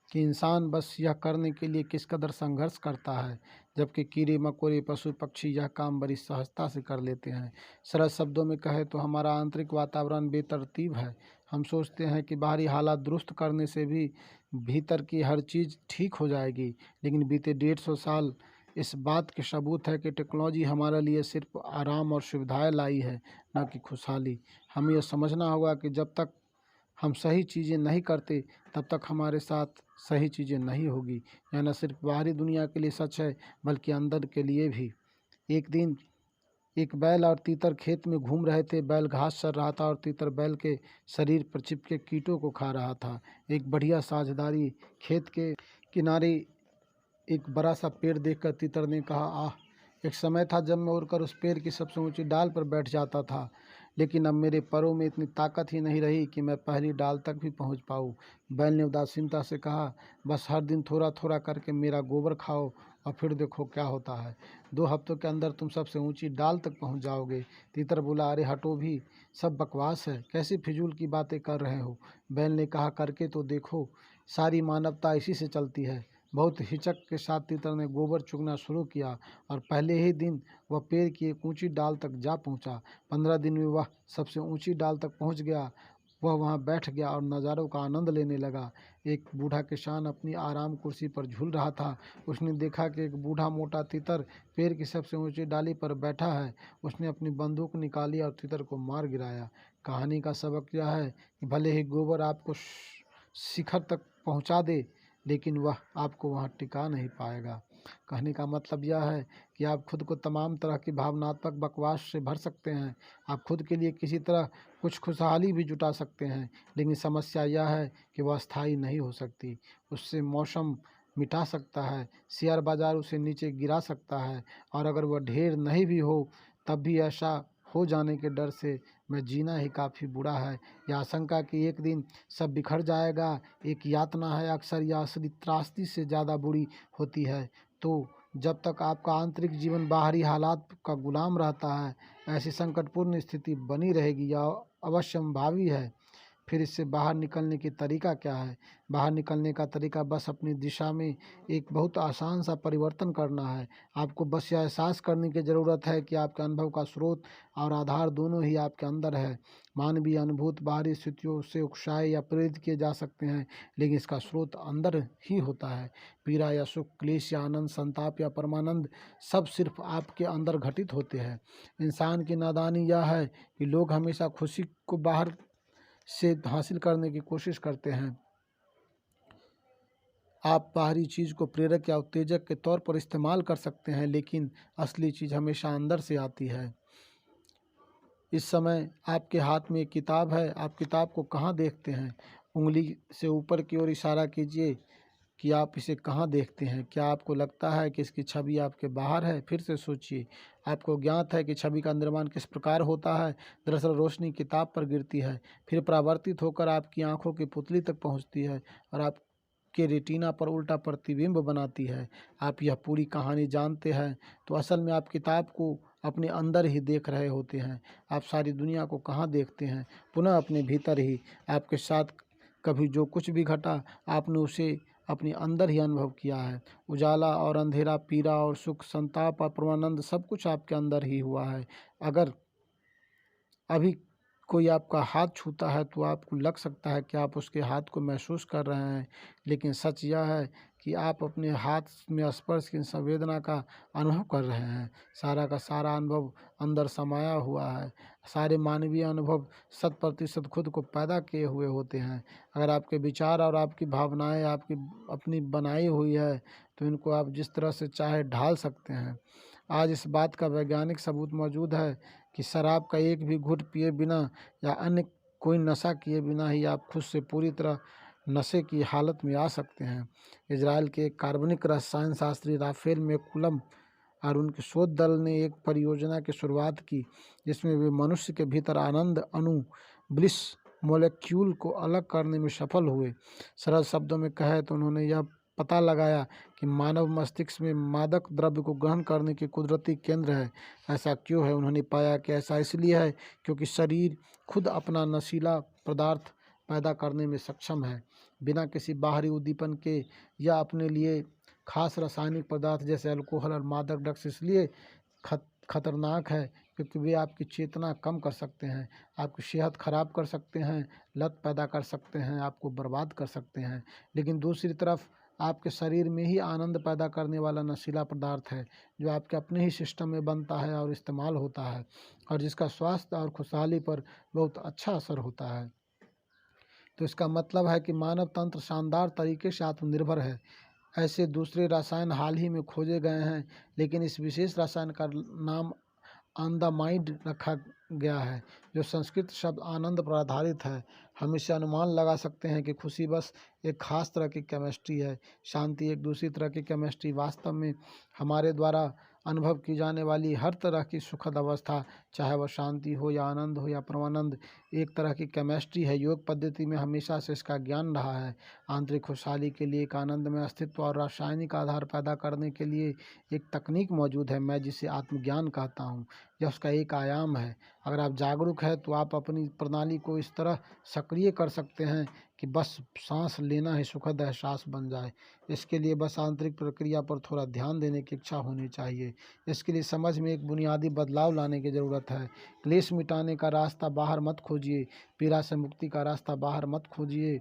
S1: कि इंसान बस यह करने के लिए किस कदर संघर्ष करता है, जबकि कीड़े मकोड़े, पशु पक्षी यह काम बड़ी सहजता से कर लेते हैं। सरल शब्दों में कहे तो हमारा आंतरिक वातावरण बेतरतीब है। हम सोचते हैं कि बाहरी हालात दुरुस्त करने से भी भीतर की हर चीज़ ठीक हो जाएगी, लेकिन बीते 150 साल इस बात के सबूत है कि टेक्नोलॉजी हमारे लिए सिर्फ आराम और सुविधाएं लाई है, न कि खुशहाली। हमें यह समझना होगा कि जब तक हम सही चीज़ें नहीं करते तब तक हमारे साथ सही चीज़ें नहीं होगी। यह न सिर्फ बाहरी दुनिया के लिए सच है बल्कि अंदर के लिए भी। एक दिन एक बैल और तीतर खेत में घूम रहे थे। बैल घास चर रहा था और तीतर बैल के शरीर पर चिपके कीटों को खा रहा था। एक बढ़िया साझेदारी खेत के किनारे एक बड़ा सा पेड़ देखकर तीतर ने कहा, आह, एक समय था जब मैं उड़कर उस पेड़ की सबसे ऊंची डाल पर बैठ जाता था, लेकिन अब मेरे पैरों में इतनी ताकत ही नहीं रही कि मैं पहली डाल तक भी पहुंच पाऊं। बैल ने उदासीनता से कहा, बस हर दिन थोड़ा थोड़ा करके मेरा गोबर खाओ और फिर देखो क्या होता है। 2 हफ्तों के अंदर तुम सबसे ऊंची डाल तक पहुंच जाओगे। तीतर बोला, अरे हटो भी, सब बकवास है, कैसी फिजूल की बातें कर रहे हो। बैल ने कहा, करके तो देखो, सारी मानवता इसी से चलती है। बहुत हिचक के साथ तीतर ने गोबर चुगना शुरू किया और पहले ही दिन वह पेड़ की एक ऊंची डाल तक जा पहुंचा। 15 दिन में वह सबसे ऊंची डाल तक पहुंच गया। वह वहां बैठ गया और नज़ारों का आनंद लेने लगा। एक बूढ़ा किसान अपनी आराम कुर्सी पर झूल रहा था। उसने देखा कि एक बूढ़ा मोटा तीतर पेड़ की सबसे ऊंची डाली पर बैठा है। उसने अपनी बंदूक निकाली और तीतर को मार गिराया। कहानी का सबक यह है कि भले ही गोबर आपको शिखर तक पहुंचा दे, लेकिन वह आपको वहां टिका नहीं पाएगा। कहने का मतलब यह है कि आप खुद को तमाम तरह की भावनात्मक बकवास से भर सकते हैं। आप खुद के लिए किसी तरह कुछ खुशहाली भी जुटा सकते हैं, लेकिन समस्या यह है कि वह स्थायी नहीं हो सकती। उससे मौसम मिटा सकता है, शेयर बाजार उसे नीचे गिरा सकता है, और अगर वह ढेर नहीं भी हो तब भी ऐसा हो जाने के डर से मैं जीना ही काफ़ी बुरा है। यह आशंका कि एक दिन सब बिखर जाएगा एक यातना है, अक्सर यह असली त्रासदी से ज़्यादा बुरी होती है। तो जब तक आपका आंतरिक जीवन बाहरी हालात का गुलाम रहता है, ऐसी संकटपूर्ण स्थिति बनी रहेगी। यह अवश्यंभावी है। फिर इससे बाहर निकलने की तरीका क्या है? बाहर निकलने का तरीका बस अपनी दिशा में एक बहुत आसान सा परिवर्तन करना है। आपको बस यह एहसास करने की ज़रूरत है कि आपके अनुभव का स्रोत और आधार दोनों ही आपके अंदर है। मानवीय अनुभूत बाहरी स्थितियों से उकसाए या प्रेरित किए जा सकते हैं, लेकिन इसका स्रोत अंदर ही होता है। पीड़ा या सुख, क्लेश या आनंद, संताप या परमानंद, सब सिर्फ आपके अंदर घटित होते हैं। इंसान की नादानी यह है कि लोग हमेशा खुशी को बाहर से हासिल करने की कोशिश करते हैं। आप बाहरी चीज़ को प्रेरक या उत्तेजक के तौर पर इस्तेमाल कर सकते हैं, लेकिन असली चीज़ हमेशा अंदर से आती है। इस समय आपके हाथ में एक किताब है, आप किताब को कहाँ देखते हैं? उंगली से ऊपर की ओर इशारा कीजिए कि आप इसे कहाँ देखते हैं। क्या आपको लगता है कि इसकी छवि आपके बाहर है? फिर से सोचिए, आपको ज्ञात है कि छवि का निर्माण किस प्रकार होता है। दरअसल रोशनी किताब पर गिरती है, फिर परावर्तित होकर आपकी आंखों की पुतली तक पहुंचती है और आपके रेटिना पर उल्टा प्रतिबिंब बनाती है। आप यह पूरी कहानी जानते हैं, तो असल में आप किताब को अपने अंदर ही देख रहे होते हैं। आप सारी दुनिया को कहाँ देखते हैं? पुनः अपने भीतर ही। आपके साथ कभी जो कुछ भी घटा, आपने उसे अपने अंदर ही अनुभव किया है। उजाला और अंधेरा, पीड़ा और सुख, संताप और परमानंद, सब कुछ आपके अंदर ही हुआ है। अगर अभी कोई आपका हाथ छूता है तो आपको लग सकता है कि आप उसके हाथ को महसूस कर रहे हैं, लेकिन सच यह है कि आप अपने हाथ में स्पर्श की संवेदना का अनुभव कर रहे हैं। सारा का सारा अनुभव अंदर समाया हुआ है। सारे मानवीय अनुभव 100% खुद को पैदा किए हुए होते हैं। अगर आपके विचार और आपकी भावनाएं आपकी अपनी बनाई हुई है, तो इनको आप जिस तरह से चाहे ढाल सकते हैं। आज इस बात का वैज्ञानिक सबूत मौजूद है कि शराब का एक भी घूंट पिए बिना या अन्य कोई नशा किए बिना ही आप खुद से पूरी तरह नशे की हालत में आ सकते हैं। इजराइल के एक कार्बनिक रसायन शास्त्री राफेल मैकुलम और उनके शोध दल ने एक परियोजना की शुरुआत की, जिसमें वे मनुष्य के भीतर आनंद अणु, ब्लिस मॉलिक्यूल को अलग करने में सफल हुए। सरल शब्दों में कहे तो उन्होंने यह पता लगाया कि मानव मस्तिष्क में मादक द्रव्य को ग्रहण करने के कुदरती केंद्र है। ऐसा क्यों है? उन्होंने पाया कि ऐसा इसलिए है क्योंकि शरीर खुद अपना नशीला पदार्थ पैदा करने में सक्षम है, बिना किसी बाहरी उद्दीपन के, या अपने लिए खास रासायनिक पदार्थ जैसे अल्कोहल और मादक ड्रग्स इसलिए खतरनाक है क्योंकि वे आपकी चेतना कम कर सकते हैं, आपकी सेहत खराब कर सकते हैं, लत पैदा कर सकते हैं, आपको बर्बाद कर सकते हैं। लेकिन दूसरी तरफ आपके शरीर में ही आनंद पैदा करने वाला नशीला पदार्थ है, जो आपके अपने ही सिस्टम में बनता है और इस्तेमाल होता है, और जिसका स्वास्थ्य और खुशहाली पर बहुत अच्छा असर होता है। तो इसका मतलब है कि मानव तंत्र शानदार तरीके से आत्मनिर्भर है। ऐसे दूसरे रसायन हाल ही में खोजे गए हैं, लेकिन इस विशेष रसायन का नाम आंदामाइड रखा गया है, जो संस्कृत शब्द आनंद पर आधारित है। हम इससे अनुमान लगा सकते हैं कि खुशी बस एक खास तरह की केमिस्ट्री है, शांति एक दूसरी तरह की केमिस्ट्री। वास्तव में हमारे द्वारा अनुभव की जाने वाली हर तरह की सुखद अवस्था, चाहे वह शांति हो या आनंद हो या परमानंद, एक तरह की केमिस्ट्री है। योग पद्धति में हमेशा से इसका ज्ञान रहा है। आंतरिक खुशहाली के लिए एक आनंदमय अस्तित्व और रासायनिक आधार पैदा करने के लिए एक तकनीक मौजूद है, मैं जिसे आत्मज्ञान कहता हूँ। यह उसका एक आयाम है। अगर आप जागरूक हैं तो आप अपनी प्रणाली को इस तरह सक्रिय कर सकते हैं कि बस सांस लेना ही सुखद एहसास बन जाए। इसके लिए बस आंतरिक प्रक्रिया पर थोड़ा ध्यान देने की इच्छा होनी चाहिए। इसके लिए समझ में एक बुनियादी बदलाव लाने की ज़रूरत है। क्लेश मिटाने का रास्ता बाहर मत खोजिए, पीड़ा से मुक्ति का रास्ता बाहर मत खोजिए।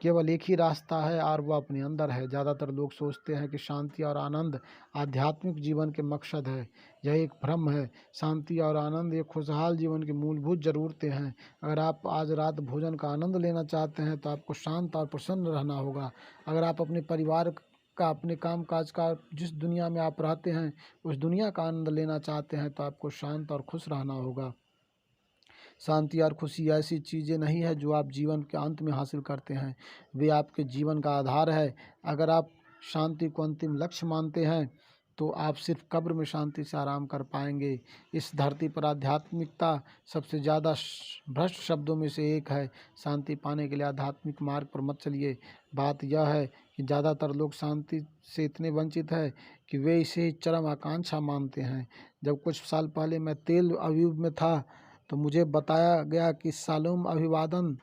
S1: केवल एक ही रास्ता है और वह अपने अंदर है। ज़्यादातर लोग सोचते हैं कि शांति और आनंद आध्यात्मिक जीवन के मकसद है। यह एक भ्रम है। शांति और आनंद एक खुशहाल जीवन की मूलभूत ज़रूरतें हैं। अगर आप आज रात भोजन का आनंद लेना चाहते हैं तो आपको शांत और प्रसन्न रहना होगा। अगर आप अपने परिवार का, अपने काम काज का, जिस दुनिया में आप रहते हैं उस दुनिया का आनंद लेना चाहते हैं तो आपको शांत और खुश रहना होगा। शांति और खुशी ऐसी चीज़ें नहीं है जो आप जीवन के अंत में हासिल करते हैं, वे आपके जीवन का आधार है। अगर आप शांति को अंतिम लक्ष्य मानते हैं तो आप सिर्फ कब्र में शांति से आराम कर पाएंगे। इस धरती पर आध्यात्मिकता सबसे ज़्यादा भ्रष्ट शब्दों में से एक है। शांति पाने के लिए आध्यात्मिक मार्ग पर मत चलिए। बात यह है कि ज़्यादातर लोग शांति से इतने वंचित हैं कि वे इसे चरम आकांक्षा मानते हैं। जब कुछ साल पहले मैं तेल अवयुव में था तो मुझे बताया गया कि सालों अभिवादन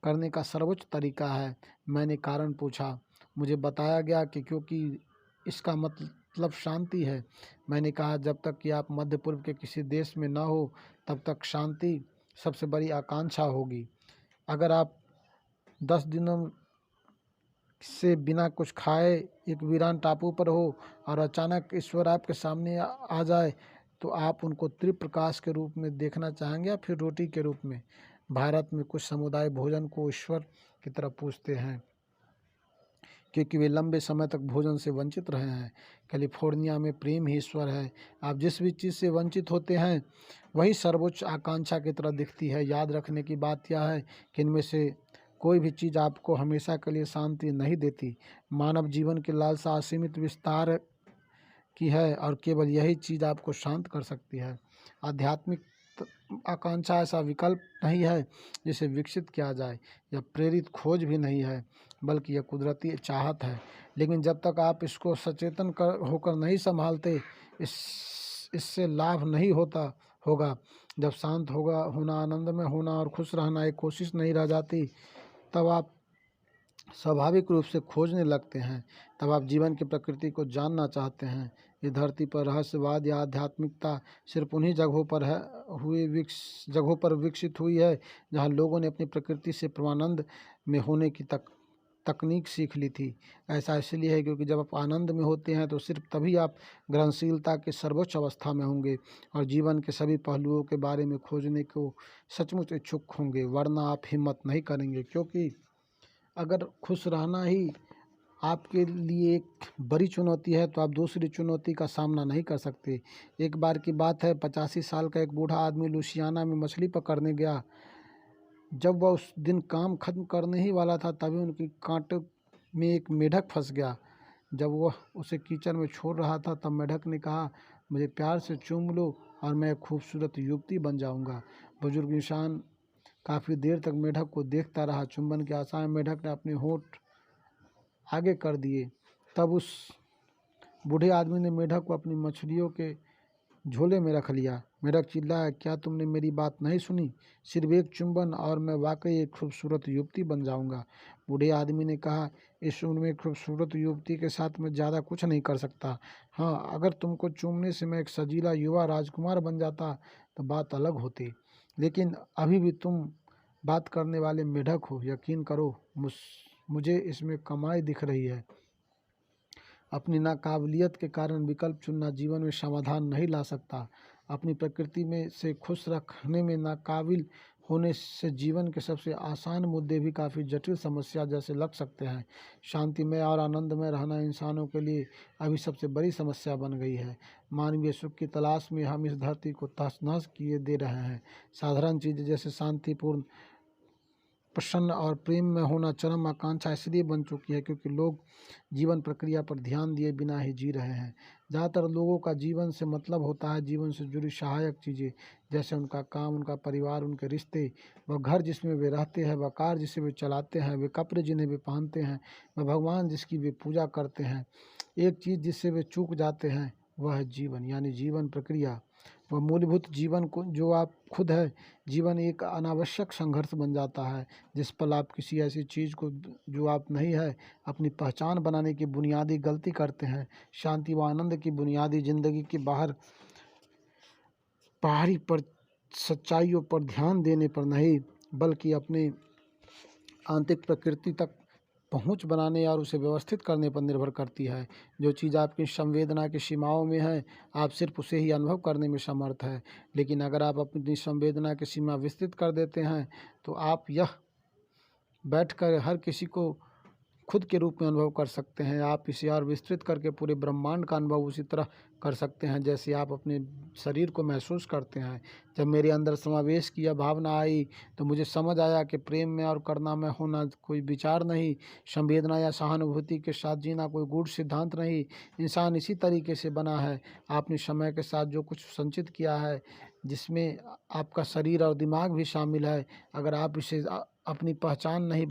S1: करने का सर्वोच्च तरीका है। मैंने कारण पूछा। मुझे बताया गया कि क्योंकि इसका मतलब शांति है। मैंने कहा जब तक कि आप मध्य पूर्व के किसी देश में न हो तब तक शांति सबसे बड़ी आकांक्षा होगी। अगर आप 10 दिनों से बिना कुछ खाए एक वीरान टापू पर हो और अचानक ईश्वर आपके सामने आ जाए तो आप उनको त्रिप्रकाश के रूप में देखना चाहेंगे या फिर रोटी के रूप में। भारत में कुछ समुदाय भोजन को ईश्वर की तरह पूजते हैं क्योंकि वे लंबे समय तक भोजन से वंचित रहे हैं। कैलिफोर्निया में प्रेम ही ईश्वर है। आप जिस भी चीज़ से वंचित होते हैं वही सर्वोच्च आकांक्षा की तरह दिखती है। याद रखने की बात यह है कि इनमें से कोई भी चीज़ आपको हमेशा के लिए शांति नहीं देती। मानव जीवन की लालसा असीमित विस्तार की है और केवल यही चीज़ आपको शांत कर सकती है। आध्यात्मिक आकांक्षा ऐसा विकल्प नहीं है जिसे विकसित किया जाए या प्रेरित खोज भी नहीं है, बल्कि यह कुदरती चाहत है। लेकिन जब तक आप इसको सचेतन होकर नहीं संभालते इससे लाभ नहीं होगा। जब शांत होना, आनंद में होना और खुश रहना एक कोशिश नहीं रह जाती तब आप स्वाभाविक रूप से खोजने लगते हैं। तब आप जीवन की प्रकृति को जानना चाहते हैं। इस धरती पर रहस्यवाद या आध्यात्मिकता सिर्फ उन्हीं जगहों पर विकसित हुई है जहां लोगों ने अपनी प्रकृति से परमानंद में होने की तकनीक सीख ली थी। ऐसा इसलिए है क्योंकि जब आप आनंद में होते हैं तो सिर्फ तभी आप ग्रहणशीलता के सर्वोच्च अवस्था में होंगे और जीवन के सभी पहलुओं के बारे में खोजने को सचमुच इच्छुक होंगे, वरना आप हिम्मत नहीं करेंगे। क्योंकि अगर खुश रहना ही आपके लिए एक बड़ी चुनौती है तो आप दूसरी चुनौती का सामना नहीं कर सकते। एक बार की बात है, 85 साल का एक बूढ़ा आदमी लुसियाना में मछली पकड़ने गया। जब वह उस दिन काम खत्म करने ही वाला था तभी उनकी कांटे में एक मेढक फंस गया। जब वह उसे कीचड़ में छोड़ रहा था तब मेढक ने कहा, मुझे प्यार से चूम लो और मैं एक खूबसूरत युवती बन जाऊंगा। बुजुर्ग इंसान काफ़ी देर तक मेढक को देखता रहा। चुंबन की आशा में मेढक ने अपने होंठ आगे कर दिए। तब उस बूढ़े आदमी ने मेढक को अपनी मछलियों के झोले में रख लिया। मेढक चिल्लाया, क्या तुमने मेरी बात नहीं सुनी? सिर्फ एक चुंबन और मैं वाकई एक खूबसूरत युवती बन जाऊंगा। बूढ़े आदमी ने कहा, इस उम्र में खूबसूरत युवती के साथ मैं ज़्यादा कुछ नहीं कर सकता। हाँ, अगर तुमको चूमने से मैं एक सजीला युवा राजकुमार बन जाता तो बात अलग होती, लेकिन अभी भी तुम बात करने वाले मेढक हो। यकीन करो, मुझे इसमें कमाई दिख रही है। अपनी नाकाबिलियत के कारण विकल्प चुनना जीवन में समाधान नहीं ला सकता। अपनी प्रकृति में से खुश रखने में नाकाबिल होने से जीवन के सबसे आसान मुद्दे भी काफ़ी जटिल समस्या जैसे लग सकते हैं। शांतिमय और आनंदमय रहना इंसानों के लिए अभी सबसे बड़ी समस्या बन गई है। मानवीय सुख की तलाश में हम इस धरती को तहस नहस किए दे रहे हैं। साधारण चीज़ें जैसे शांतिपूर्ण, प्रसन्न और प्रेम में होना चरम आकांक्षा इसलिए बन चुकी है क्योंकि लोग जीवन प्रक्रिया पर ध्यान दिए बिना ही जी रहे हैं। ज़्यादातर लोगों का जीवन से मतलब होता है जीवन से जुड़ी सहायक चीज़ें, जैसे उनका काम, उनका परिवार, उनके रिश्ते, वह घर जिसमें वे रहते हैं, वह कार जिसे वे चलाते हैं, वे कपड़े जिन्हें वे पहनते हैं, वह भगवान जिसकी वे पूजा करते हैं। एक चीज़ जिससे वे चूक जाते हैं वह है जीवन, यानी जीवन प्रक्रिया, वह मूलभूत जीवन को जो आप खुद है। जीवन एक अनावश्यक संघर्ष बन जाता है जिस पल आप किसी ऐसी चीज़ को जो आप नहीं है अपनी पहचान बनाने की बुनियादी गलती करते हैं। शांति व आनंद की बुनियादी ज़िंदगी के बाहरी पर सच्चाइयों पर ध्यान देने पर नहीं, बल्कि अपने आंतरिक प्रकृति तक पहुंच बनाने और उसे व्यवस्थित करने पर निर्भर करती है। जो चीज़ आपकी संवेदना की सीमाओं में है आप सिर्फ उसे ही अनुभव करने में समर्थ है। लेकिन अगर आप अपनी संवेदना की सीमा विस्तृत कर देते हैं तो आप यह बैठकर हर किसी को खुद के रूप में अनुभव कर सकते हैं। आप इसे और विस्तृत करके पूरे ब्रह्मांड का अनुभव उसी तरह कर सकते हैं जैसे आप अपने शरीर को महसूस करते हैं। जब मेरे अंदर समावेश की यह भावना आई तो मुझे समझ आया कि प्रेम में और करुणा में होना कोई विचार नहीं, संवेदना या सहानुभूति के साथ जीना कोई गूढ़ सिद्धांत नहीं। इंसान इसी तरीके से बना है। आपने समय के साथ जो कुछ संचित किया है, जिसमें आपका शरीर और दिमाग भी शामिल है, अगर आप इसे अपनी पहचान नहीं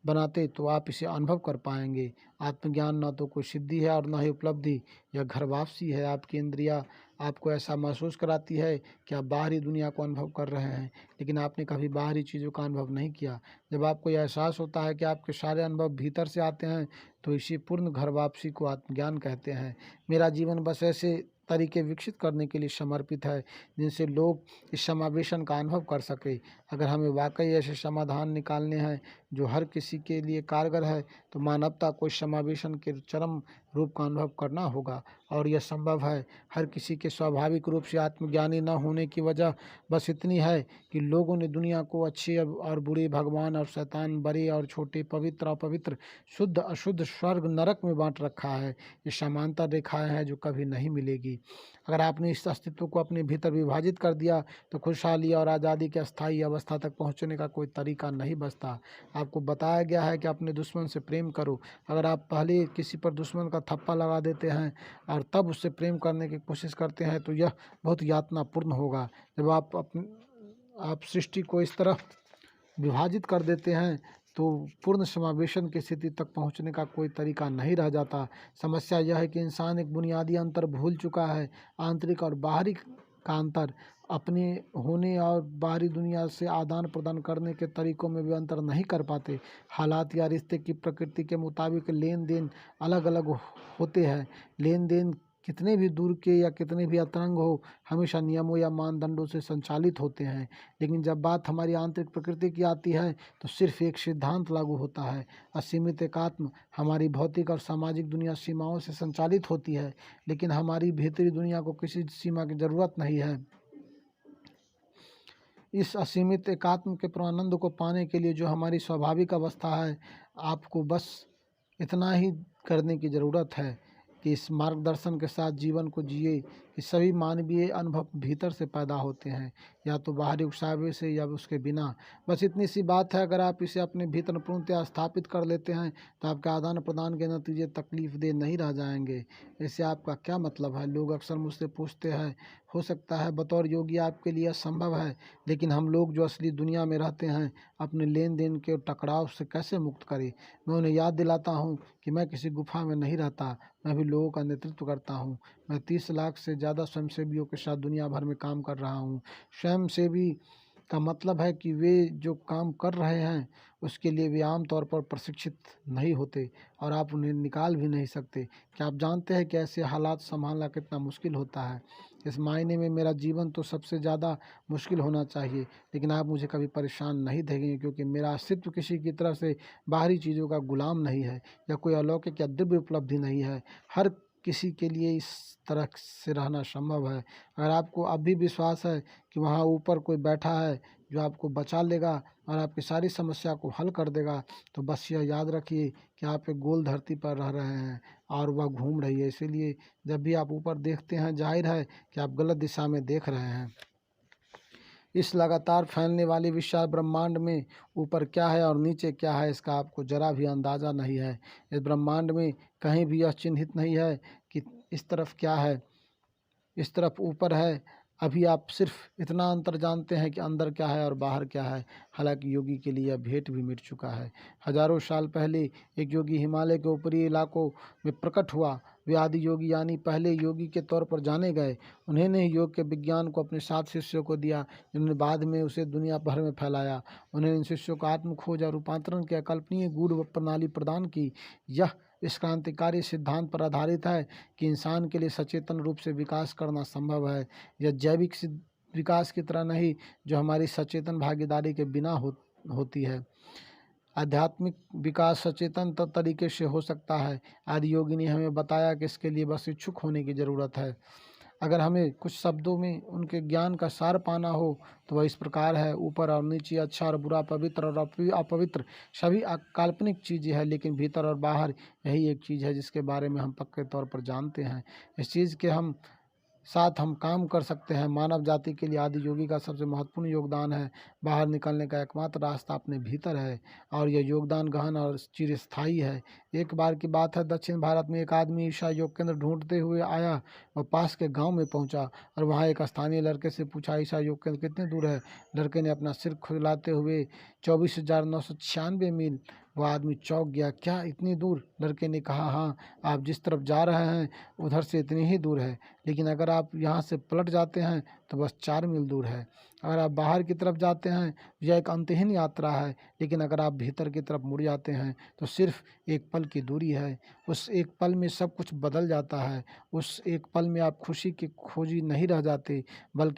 S1: बनाते तो आप इसे अनुभव कर पाएंगे। आत्मज्ञान न तो कोई सिद्धि है और न ही उपलब्धि, यह घर वापसी है। आपकी इंद्रियां आपको ऐसा महसूस कराती है कि आप बाहरी दुनिया को अनुभव कर रहे हैं, लेकिन आपने कभी बाहरी चीज़ों का अनुभव नहीं किया। जब आपको यह एहसास होता है कि आपके सारे अनुभव भीतर से आते हैं तो इसी पूर्ण घर वापसी को आत्मज्ञान कहते हैं। मेरा जीवन बस ऐसे तरीके विकसित करने के लिए समर्पित है जिनसे लोग इस समावेशन का अनुभव कर सके। अगर हमें वाकई ऐसे समाधान निकालने हैं जो हर किसी के लिए कारगर है तो मानवता को इस समावेशन के चरम रूप का अनुभव करना होगा, और यह संभव है। हर किसी के स्वाभाविक रूप से आत्मज्ञानी न होने की वजह बस इतनी है कि लोगों ने दुनिया को अच्छे और बुरे, भगवान और शैतान, बड़े और छोटे, पवित्र और अपवित्र, शुद्ध अशुद्ध, स्वर्ग नरक में बांट रखा है। ये समांतर रेखाएं हैं जो कभी नहीं मिलेगी। अगर आपने इस अस्तित्व को अपने भीतर विभाजित कर दिया तो खुशहाली और आज़ादी की अस्थायी अवस्था तक पहुँचने का कोई तरीका नहीं बचता। आपको बताया गया है कि अपने दुश्मन से प्रेम करो। अगर आप पहले किसी पर दुश्मन का थप्पा लगा देते हैं और तब उससे प्रेम करने की कोशिश करते हैं तो यह बहुत यातनापूर्ण होगा। जब आप सृष्टि को इस तरह विभाजित कर देते हैं तो पूर्ण समावेशन की स्थिति तक पहुंचने का कोई तरीका नहीं रह जाता। समस्या यह है कि इंसान एक बुनियादी अंतर भूल चुका है। आंतरिक और बाहरी का अंतर, अपने होने और बाहरी दुनिया से आदान प्रदान करने के तरीकों में भी अंतर नहीं कर पाते। हालात या रिश्ते की प्रकृति के मुताबिक लेन देन अलग अलग होते हैं। लेन देन कितने भी दूर के या कितने भी अतरंग हो, हमेशा नियमों या मानदंडों से संचालित होते हैं। लेकिन जब बात हमारी आंतरिक प्रकृति की आती है तो सिर्फ एक सिद्धांत लागू होता है। असीमित एकात्म। हमारी भौतिक और सामाजिक दुनिया सीमाओं से संचालित होती है, लेकिन हमारी भीतरी दुनिया को किसी सीमा की जरूरत नहीं है। इस असीमित एकात्म के पूर्णानंद को पाने के लिए जो हमारी स्वाभाविक अवस्था है, आपको बस इतना ही करने की ज़रूरत है कि इस मार्गदर्शन के साथ जीवन को जिए कि सभी मानवीय अनुभव भीतर से पैदा होते हैं, या तो बाहरी उकसावे से या उसके बिना। बस इतनी सी बात है। अगर आप इसे अपने भीतर पूर्णतः स्थापित कर लेते हैं तो आपके आदान प्रदान के नतीजे तकलीफ दे नहीं रह जाएंगे। इससे आपका क्या मतलब है? लोग अक्सर मुझसे पूछते हैं, हो सकता है बतौर योगी आपके लिए असंभव है, लेकिन हम लोग जो असली दुनिया में रहते हैं अपने लेन देन के टकराव से कैसे मुक्त करें? मैं उन्हें याद दिलाता हूँ कि मैं किसी गुफा में नहीं रहता, मैं भी लोगों का नेतृत्व करता हूँ। मैं 30 लाख से ज़्यादा स्वयंसेवियों के साथ दुनिया भर में काम कर रहा हूँ। स्वयंसेवी का मतलब है कि वे जो काम कर रहे हैं उसके लिए वे आम तौर पर प्रशिक्षित नहीं होते और आप उन्हें निकाल भी नहीं सकते। क्या आप जानते हैं कि ऐसे हालात संभालना कितना मुश्किल होता है? इस मायने में मेरा जीवन तो सबसे ज़्यादा मुश्किल होना चाहिए, लेकिन आप मुझे कभी परेशान नहीं देखेंगे क्योंकि मेरा अस्तित्व किसी की तरफ से बाहरी चीज़ों का गुलाम नहीं है या कोई अलौकिक या दिव्य उपलब्धि नहीं है। हर किसी के लिए इस तरह से रहना संभव है। अगर आपको अब भी विश्वास है कि वहाँ ऊपर कोई बैठा है जो आपको बचा लेगा और आपकी सारी समस्या को हल कर देगा, तो बस यह याद रखिए कि आप एक गोल धरती पर रह रहे हैं और वह घूम रही है। इसीलिए जब भी आप ऊपर देखते हैं, जाहिर है कि आप गलत दिशा में देख रहे हैं। इस लगातार फैलने वाले विशाल ब्रह्मांड में ऊपर क्या है और नीचे क्या है, इसका आपको जरा भी अंदाज़ा नहीं है। इस ब्रह्मांड में कहीं भी यह चिन्हित नहीं है कि इस तरफ क्या है, इस तरफ ऊपर है। अभी आप सिर्फ इतना अंतर जानते हैं कि अंदर क्या है और बाहर क्या है। हालांकि योगी के लिए यह भेंट भी मिट चुका है। हजारों साल पहले एक योगी हिमालय के ऊपरी इलाकों में प्रकट हुआ। वे आदि योगी यानी पहले योगी के तौर पर जाने गए। उन्होंने योग के विज्ञान को अपने 7 शिष्यों को दिया, जिन्होंने बाद में उसे दुनिया भर में फैलाया। उन्होंने इन शिष्यों को आत्मखोज और रूपांतरण की अकल्पनीय गूढ़ प्रणाली प्रदान की। यह इस क्रांतिकारी सिद्धांत पर आधारित है कि इंसान के लिए सचेतन रूप से विकास करना संभव है। यह जैविक विकास की तरह नहीं जो हमारी सचेतन भागीदारी के बिना होती है। आध्यात्मिक विकास सचेतन तरीके से हो सकता है। आदि योगी ने हमें बताया कि इसके लिए बस इच्छुक होने की ज़रूरत है। अगर हमें कुछ शब्दों में उनके ज्ञान का सार पाना हो तो वह इस प्रकार है, ऊपर और नीचे, अच्छा और बुरा, पवित्र और अपवित्र, सभी काल्पनिक चीज़ें हैं, लेकिन भीतर और बाहर यही एक चीज़ है जिसके बारे में हम पक्के तौर पर जानते हैं। इस चीज़ के साथ हम काम कर सकते हैं। मानव जाति के लिए आदि योगी का सबसे महत्वपूर्ण योगदान है। बाहर निकलने का एकमात्र रास्ता अपने भीतर है और यह योगदान गहन और चिरस्थायी है। एक बार की बात है, दक्षिण भारत में एक आदमी ईशा योग केंद्र ढूंढते हुए आया। वह पास के गांव में पहुंचा और वहां एक स्थानीय लड़के से पूछा, ईशा योग केंद्र कितने दूर है? लड़के ने अपना सिर खुजलाते हुए 24,996 मील। वह आदमी चौंक गया, क्या इतनी दूर? लड़के ने कहा, हाँ, आप जिस तरफ जा रहे हैं उधर से इतनी ही दूर है, लेकिन अगर आप यहाँ से पलट जाते हैं तो बस 4 मील दूर है। अगर आप बाहर की तरफ जाते हैं यह एक अंतहीन यात्रा है, लेकिन अगर आप भीतर की तरफ मुड़ जाते हैं तो सिर्फ एक पल की दूरी है। उस एक पल में सब कुछ बदल जाता है। उस एक पल में आप खुशी की खोजी नहीं रह जाते, बल्कि